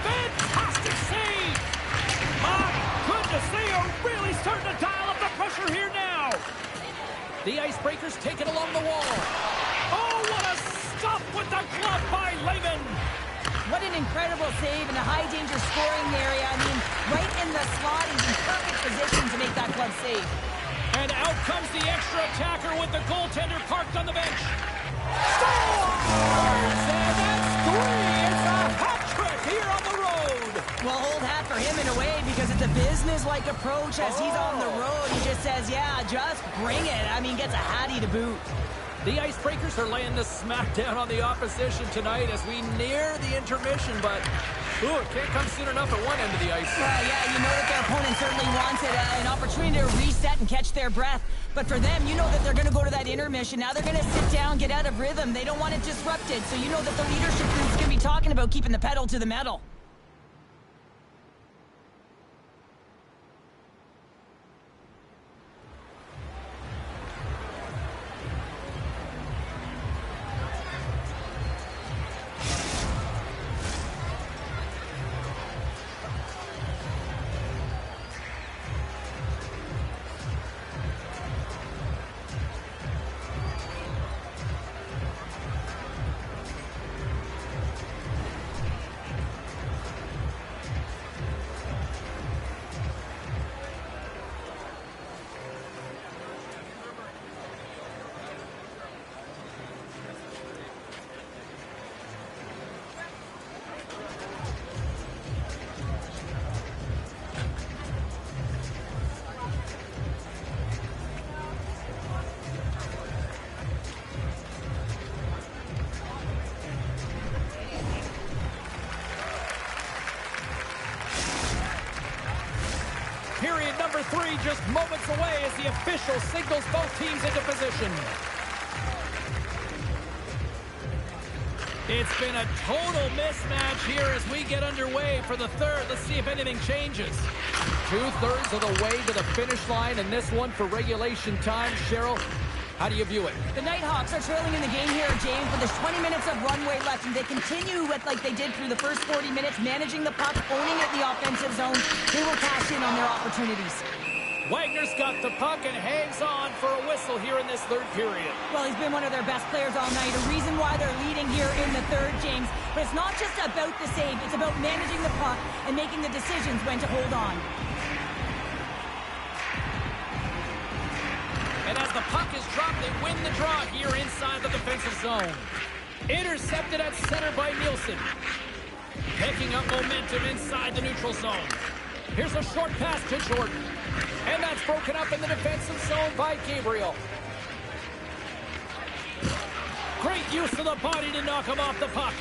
Fantastic save. My goodness, they are really starting to dial up the pressure here now. The Icebreakers take it along the wall. Oh, what a stop with the glove by Lehman. What an incredible save in a high-danger scoring area. I mean, right in the slot. He's in perfect position to make that glove save. And out comes the extra attacker with the goaltender parked on the bench. Scores! And that's 3. It's a hat trick here on the road. Well, old hat for him in a way because it's a business-like approach as he's on the road. He just says, yeah, just bring it. I mean, gets a hattie to boot. The Icebreakers are laying the smackdown on the opposition tonight as we near the intermission, but it can't come soon enough at one end of the ice. Well, yeah, you know that their opponent certainly wanted an opportunity to reset and catch their breath. But for them, you know that they're going to go to that intermission. Now they're going to sit down, get out of rhythm. They don't want it disrupted. So you know that the leadership group's going to be talking about keeping the pedal to the metal. Period number 3 just moments away as the official signals both teams into position. It's been a total mismatch here as we get underway for the third. Let's see if anything changes. 2/3 of the way to the finish line, and this one for regulation time. Cheryl, how do you view it? The Nighthawks are trailing in the game here, James, but there's 20 minutes of runway left, and they continue with like they did through the first 40 minutes, managing the puck, owning it in the offensive zone. They will cash in on their opportunities. Wagner's got the puck and hangs on for a whistle here in this third period. Well, he's been one of their best players all night, a reason why they're leading here in the third, James. But it's not just about the save, it's about managing the puck and making the decisions when to hold on. And as the puck is dropped, they win the draw here inside the defensive zone. Intercepted at center by Nielsen. Picking up momentum inside the neutral zone. Here's a short pass to Jordan. And that's broken up in the defensive zone by Gabriel. Great use of the body to knock him off the puck.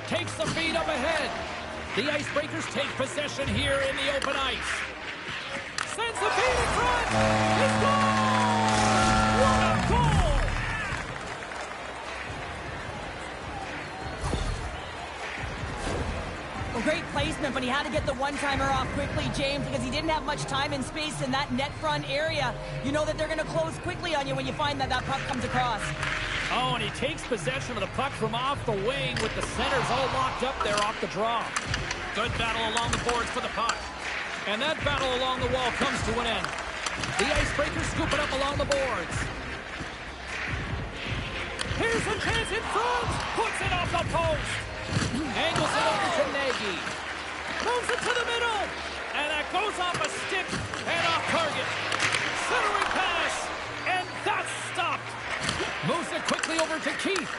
Takes the feed up ahead. The Icebreakers take possession here in the open ice. Sends the feed in front. It's gone! What a goal! Well, great placement adjustment, but he had to get the one-timer off quickly, James, because he didn't have much time and space in that net front area. You know that they're going to close quickly on you when you find that puck comes across. Oh, and he takes possession of the puck from off the wing with the centers all locked up there off the draw. Good battle along the boards for the puck. And that battle along the wall comes to an end. The Icebreakers scoop it up along the boards. Here's a chance in front. Puts it off the post. Angles it over to Nagy. Moves it to the middle. And that goes off a stick and off target. Centering pass. And that's stopped. Moves it quickly over to Keith.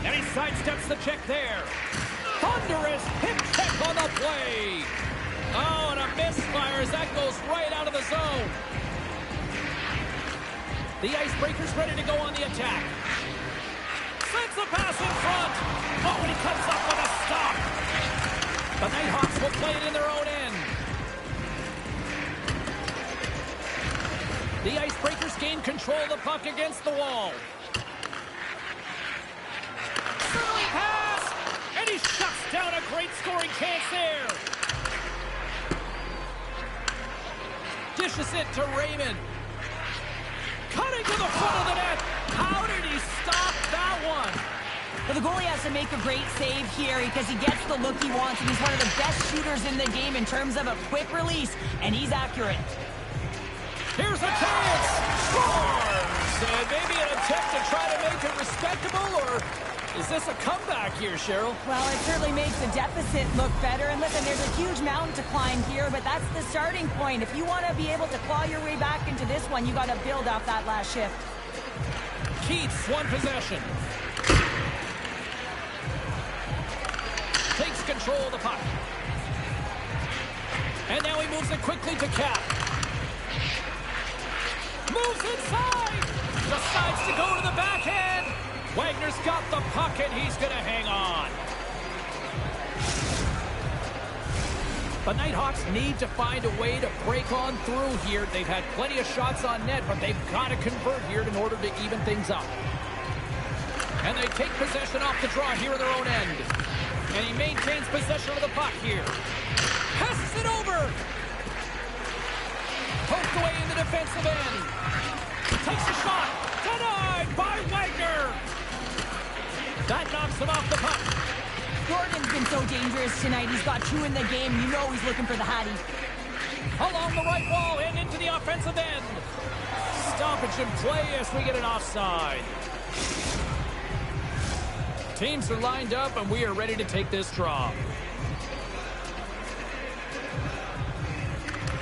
And he sidesteps the check there. Thunderous hip check on the play. Oh, and a misfire as that goes right out of the zone. The Icebreakers ready to go on the attack. Sends the pass in front. Oh, and he comes up with a stop. The Nighthawks will play it in their own end. The Icebreakers gain control of the puck against the wall. Early pass, and he shuts down a great scoring chance there. Dishes it to Raymond. Cutting to the front of the net. How did he stop that one? Well, the goalie has to make a great save here because he gets the look he wants, and he's one of the best shooters in the game in terms of a quick release, and he's accurate. Here's a chance. Scores! And maybe an attempt to try to make it respectable, or is this a comeback here, Cheryl? Well, it certainly makes the deficit look better. And listen, there's a huge mountain to climb here, but that's the starting point. If you want to be able to claw your way back into this one, you got to build off that last shift. Keats, one possession. Takes control of the puck. And now he moves it quickly to Cap. Moves inside. Decides to go to the backhand. Wagner's got the puck, and he's going to hang on. The Nighthawks need to find a way to break on through here. They've had plenty of shots on net, but they've got to convert here in order to even things up. And they take possession off the draw here in their own end. And he maintains possession of the puck here. Passes it over. Poked away in the defensive end. Takes a shot. Denied by Wagner. That knocks him off the puck. Gordon's been so dangerous tonight. He's got two in the game. You know he's looking for the Hattie. Along the right wall and into the offensive end. Stoppage in play as we get an offside. Teams are lined up, and we are ready to take this draw.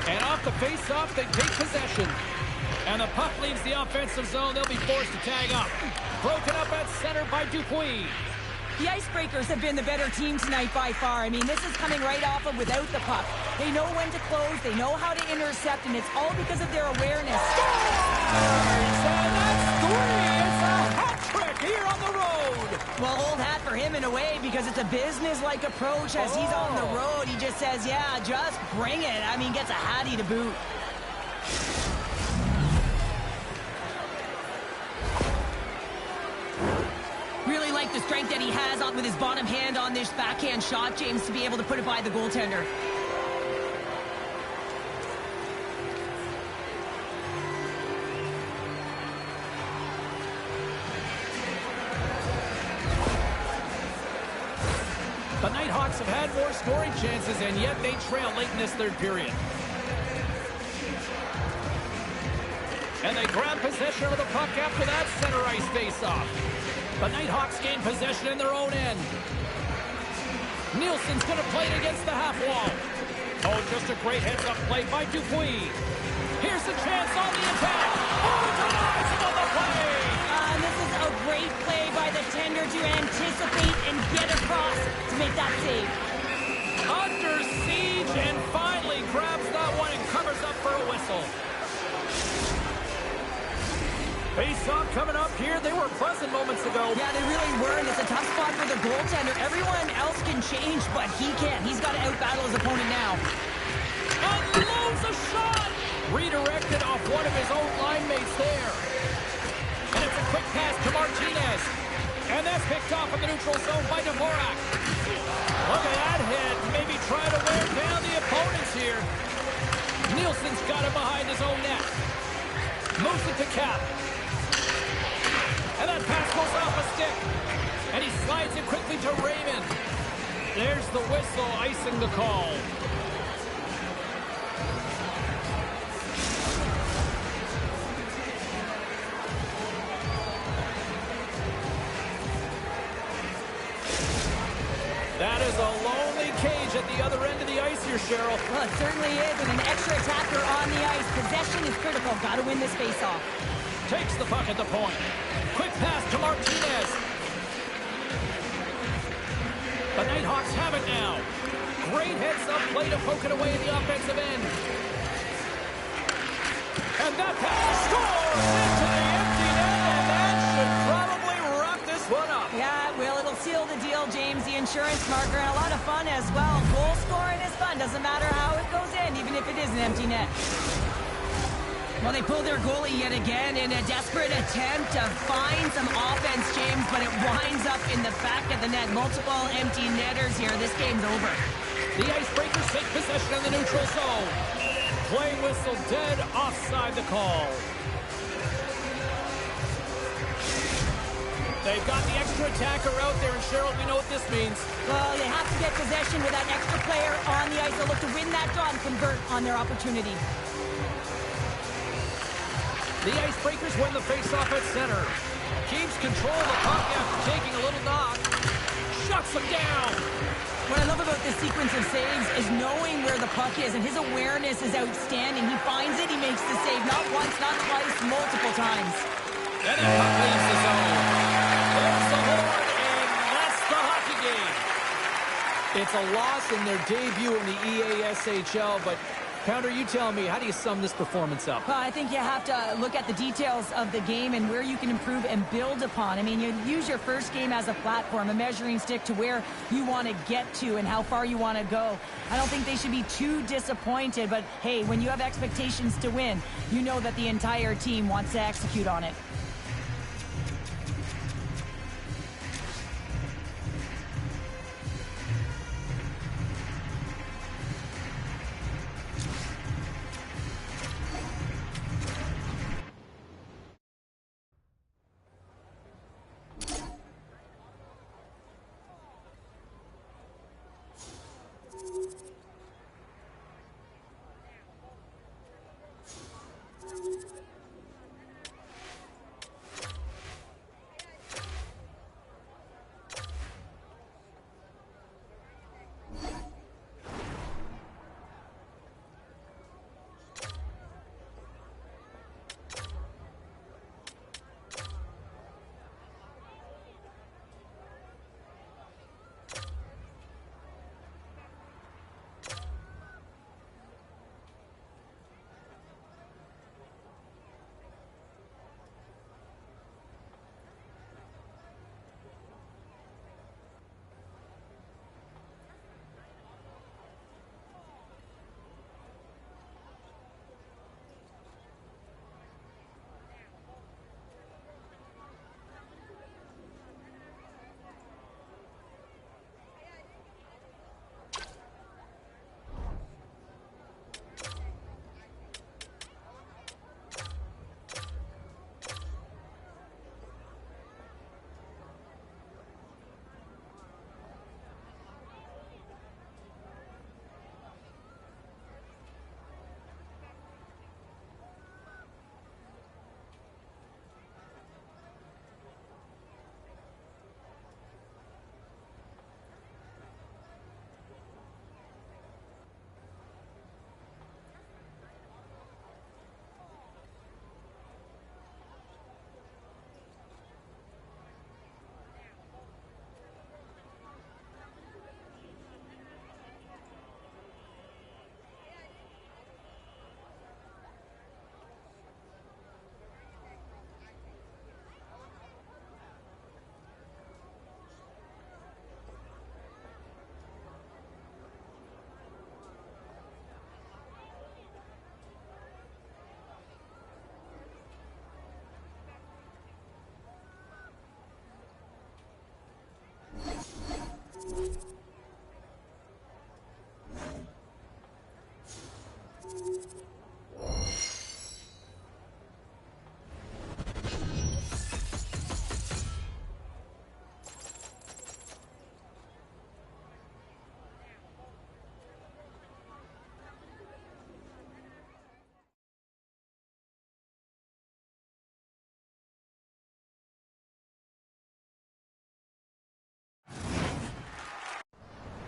And off the face-off, they take possession. And the puck leaves the offensive zone. They'll be forced to tag up. Broken up at center by Dupuis. The Icebreakers have been the better team tonight by far. I mean, this is coming right off of without the puck. They know when to close. They know how to intercept, and it's all because of their awareness. And that's three. It's a hat trick here on the road. Well, old hat for him in a way because it's a business-like approach as he's on the road. He just says, yeah, just bring it. I mean, gets a Hattie to boot. Really like the strength that he has on with his bottom hand on this backhand shot, James, to be able to put it by the goaltender. The Nighthawks have had more scoring chances, and yet they trail late in this third period. And they grab possession of the puck after that center ice face-off. The Nighthawks gain possession in their own end. Nielsen's going to play it against the half wall. Oh, just a great heads-up play by Dupuis. Here's a chance on the attack. Oh, denies him on the play. This is a great play by the tender to anticipate and get across to make that save. Under siege and finally grabs that one and covers up for a whistle. Face-off coming up here. They were pleasant moments ago. Yeah, they really were, and it's a tough spot for the goaltender. Everyone else can change, but he can't. He's got to out-battle his opponent now. Unloads a shot! Redirected off one of his own line mates there. And it's a quick pass to Martinez. And that's picked off in the neutral zone by Dvorak. Look at that hit. try to wear down the opponents here. Nielsen's got him behind his own net. Moves it to Cap. And that pass goes off a stick. And he slides it quickly to Raymond. There's the whistle, icing the call. That is a lonely cage at the other end of the ice here, Cheryl. Well, it certainly is, and an extra attacker on the ice. Possession is critical. Got to win this faceoff. Takes the puck at the point. Quick pass to Martinez. The Nighthawks have it now. Great heads-up play to poke it away in the offensive end. And that pass scores into the empty net, and that should probably wrap this one up. Yeah, it will. It'll seal the deal, James. The insurance marker, and a lot of fun as well. Goal scoring is fun. Doesn't matter how it goes in, even if it is an empty net. Well, they pulled their goalie yet again in a desperate attempt to find some offense, James, but it winds up in the back of the net. Multiple empty netters here. This game's over. The Icebreakers take possession in the neutral zone. Play whistle dead offside the call. They've got the extra attacker out there, and Cheryl, we know what this means. Well, they have to get possession with that extra player on the ice. They'll look to win that draw and convert on their opportunity. The Icebreakers win the faceoff at center. Keeps control of the puck after taking a little knock. Shuts him down. What I love about this sequence of saves is knowing where the puck is, and his awareness is outstanding. He finds it, he makes the save, not once, not twice, multiple times. And the puck leaves the zone. There's the horn, and that's the hockey game. It's a loss in their debut in the EASHL, but Pounder, you tell me, how do you sum this performance up? Well, I think you have to look at the details of the game and where you can improve and build upon. I mean, you use your first game as a platform, a measuring stick to where you want to get to and how far you want to go. I don't think they should be too disappointed, but hey, when you have expectations to win, you know that the entire team wants to execute on it.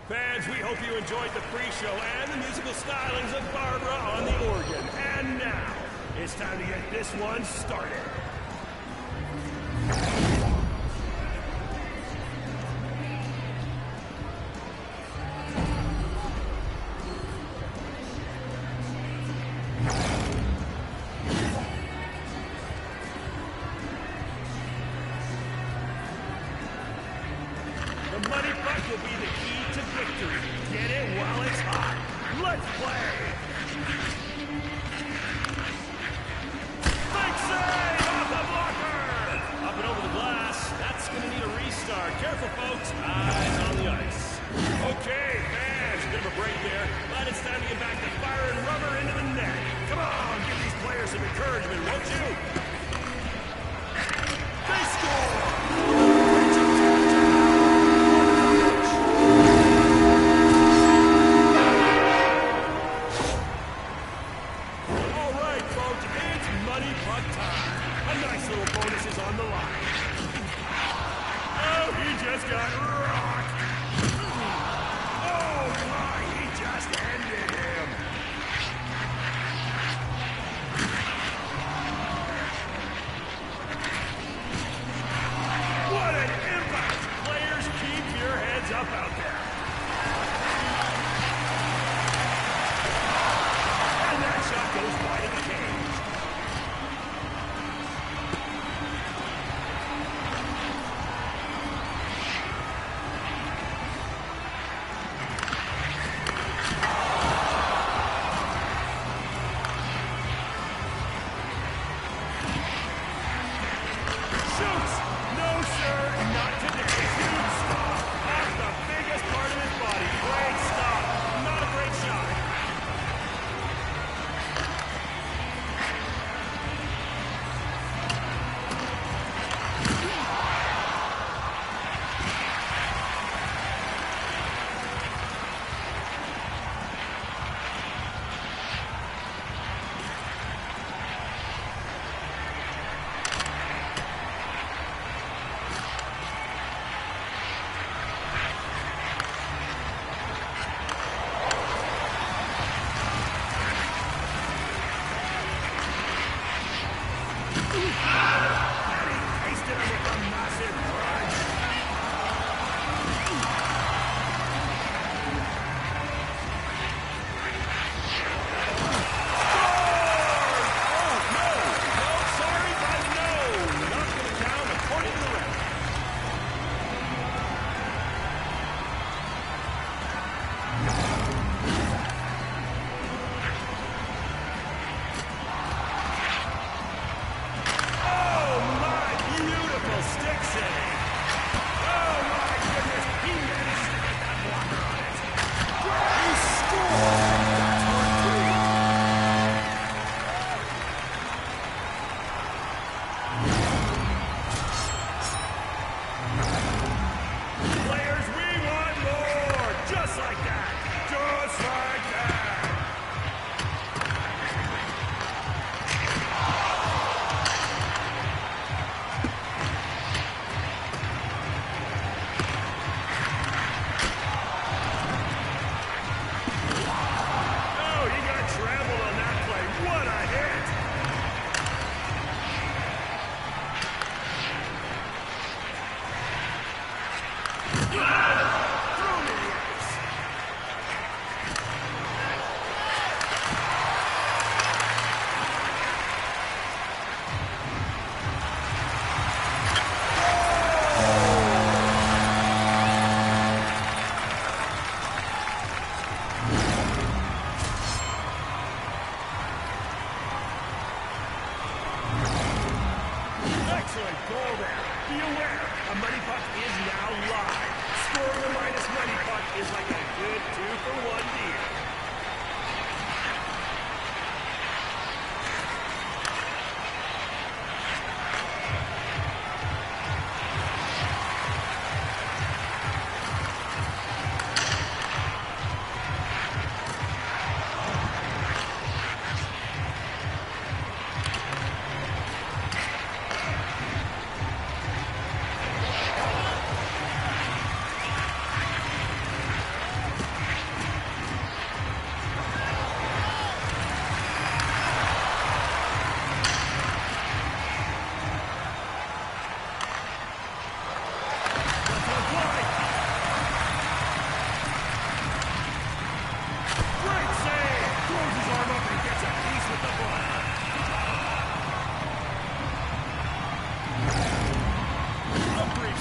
Fans, we hope you enjoyed the pre-show and the musical stylings of Barbara on the organ. And now, it's time to get this one started. The money puck will be the key to victory. Get it while it's hot. Let's play! Big save off the blocker! Up and over the glass. That's going to need a restart. Careful, folks. Eyes on the ice. Okay, fans. Bit of a break there, but it's time to get back to firing rubber into the net. Come on, give these players some encouragement, won't you? They score! Just got rocked. Oh my, he just ended him. What an impact. Players, keep your heads up out there. And that shot goes wide of the cage.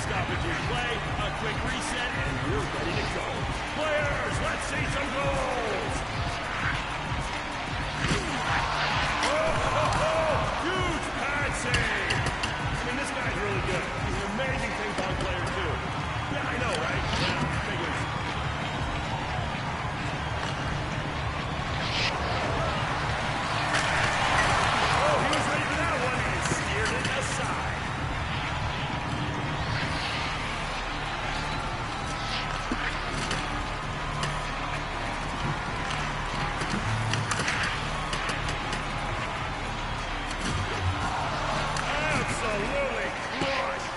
stoppage in play, a quick reset, and we're ready to go. Players, let's see some goals! Huge pad save! I mean, this guy's really good. He's an amazing ping-pong player, too. Yeah, I know, right? Yeah, figures. Oh, he was ready for that one and steered it aside. Absolutely crushed.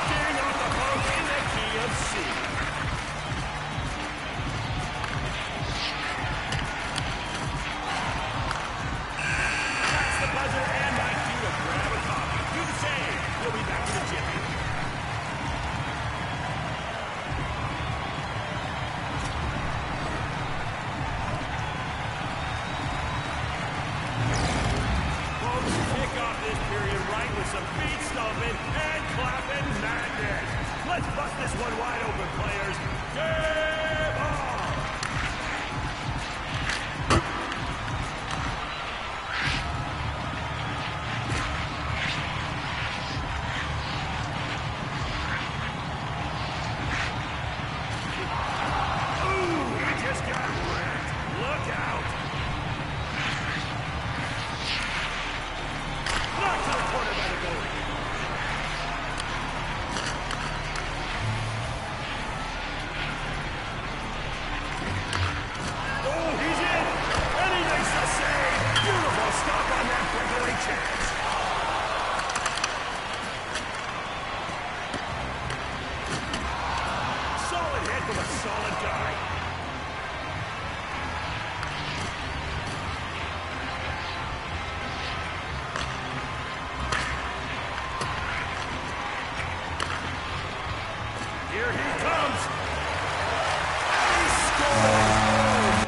Getting off the hook in the key of C. That's the buzzer and my cue to grab a coffee. Do the same. We'll be back to the gym. Folks, kick off this period right with some feet stomping and clapping madness. Let's bust this one wide open, players. Game on! Ooh, he just got wrecked. Look out! Knocked to the corner by the goalie. Oh, he's in! And he makes the save! Beautiful stop on that breakaway chance. Solid hit from a solid guy. Here he comes! He scores!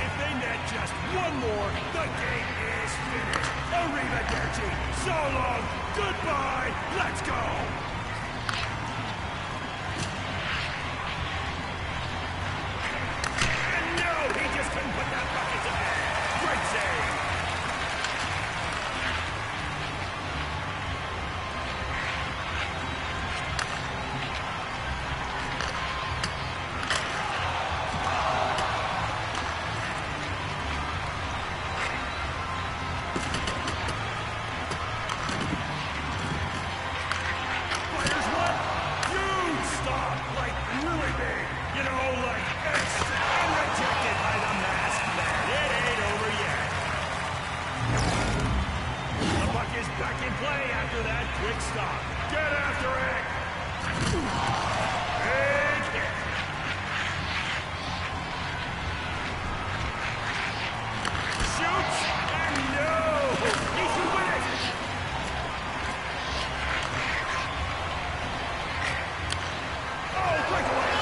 If they net just one more, the game is finished. Arrivederci. So long. Goodbye. Let's go. And no, he just couldn't put that bucket to bed. Great save. Players what? Huge stop, like really big. You know, like extra and rejected by the masked man. It ain't over yet. The puck is back in play after that quick stop. Get after it. Big hit. Shoots and no. He should win it. Oh, breakaway!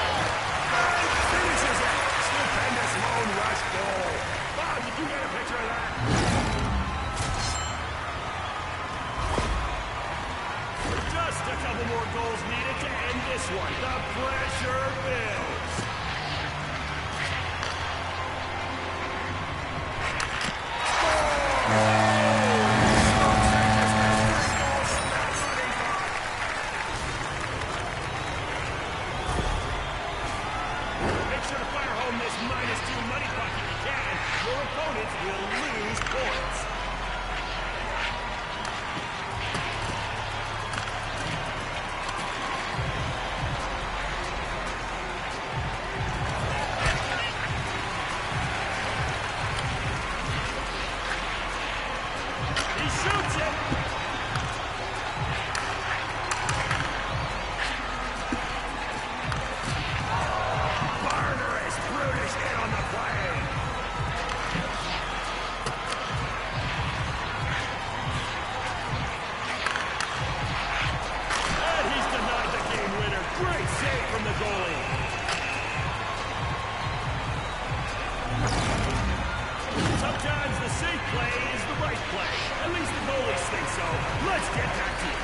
And finishes it! Stupendous lone rush goal. Bob, did you get a picture of that? Just a couple more goals needed to end this one. The pressure builds. Make sure to fire home this -2 money puck if you can. Your opponents will lose points. Murderous, brutish hit on the play. And he's denied the game winner. Great save from the goalie. Sometimes the safe play is the right play. At least the goalies think so. Let's get back to it.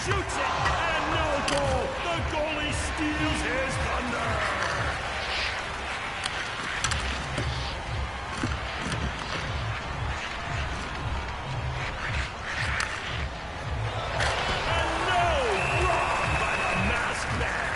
Shoots it, and no goal. The goalie steals his thunder. And no wrong by the masked man.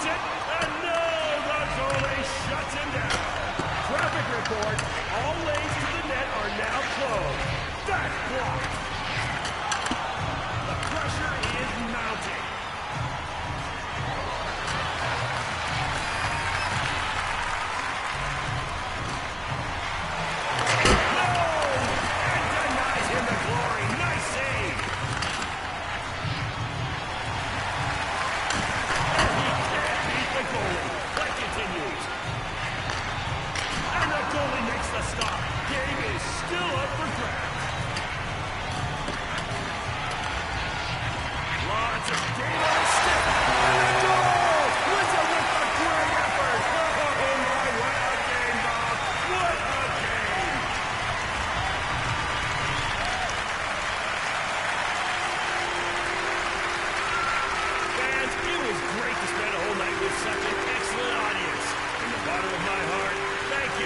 it, and no, the goalie shuts him down. Traffic report, all lanes to the net are now closed. That's blocked. The pressure is mounting.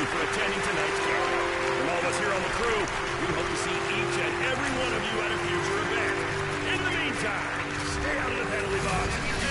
For attending tonight's game. From all of us here on the crew, we hope to see each and every one of you at a future event. In the meantime, stay out of the penalty box.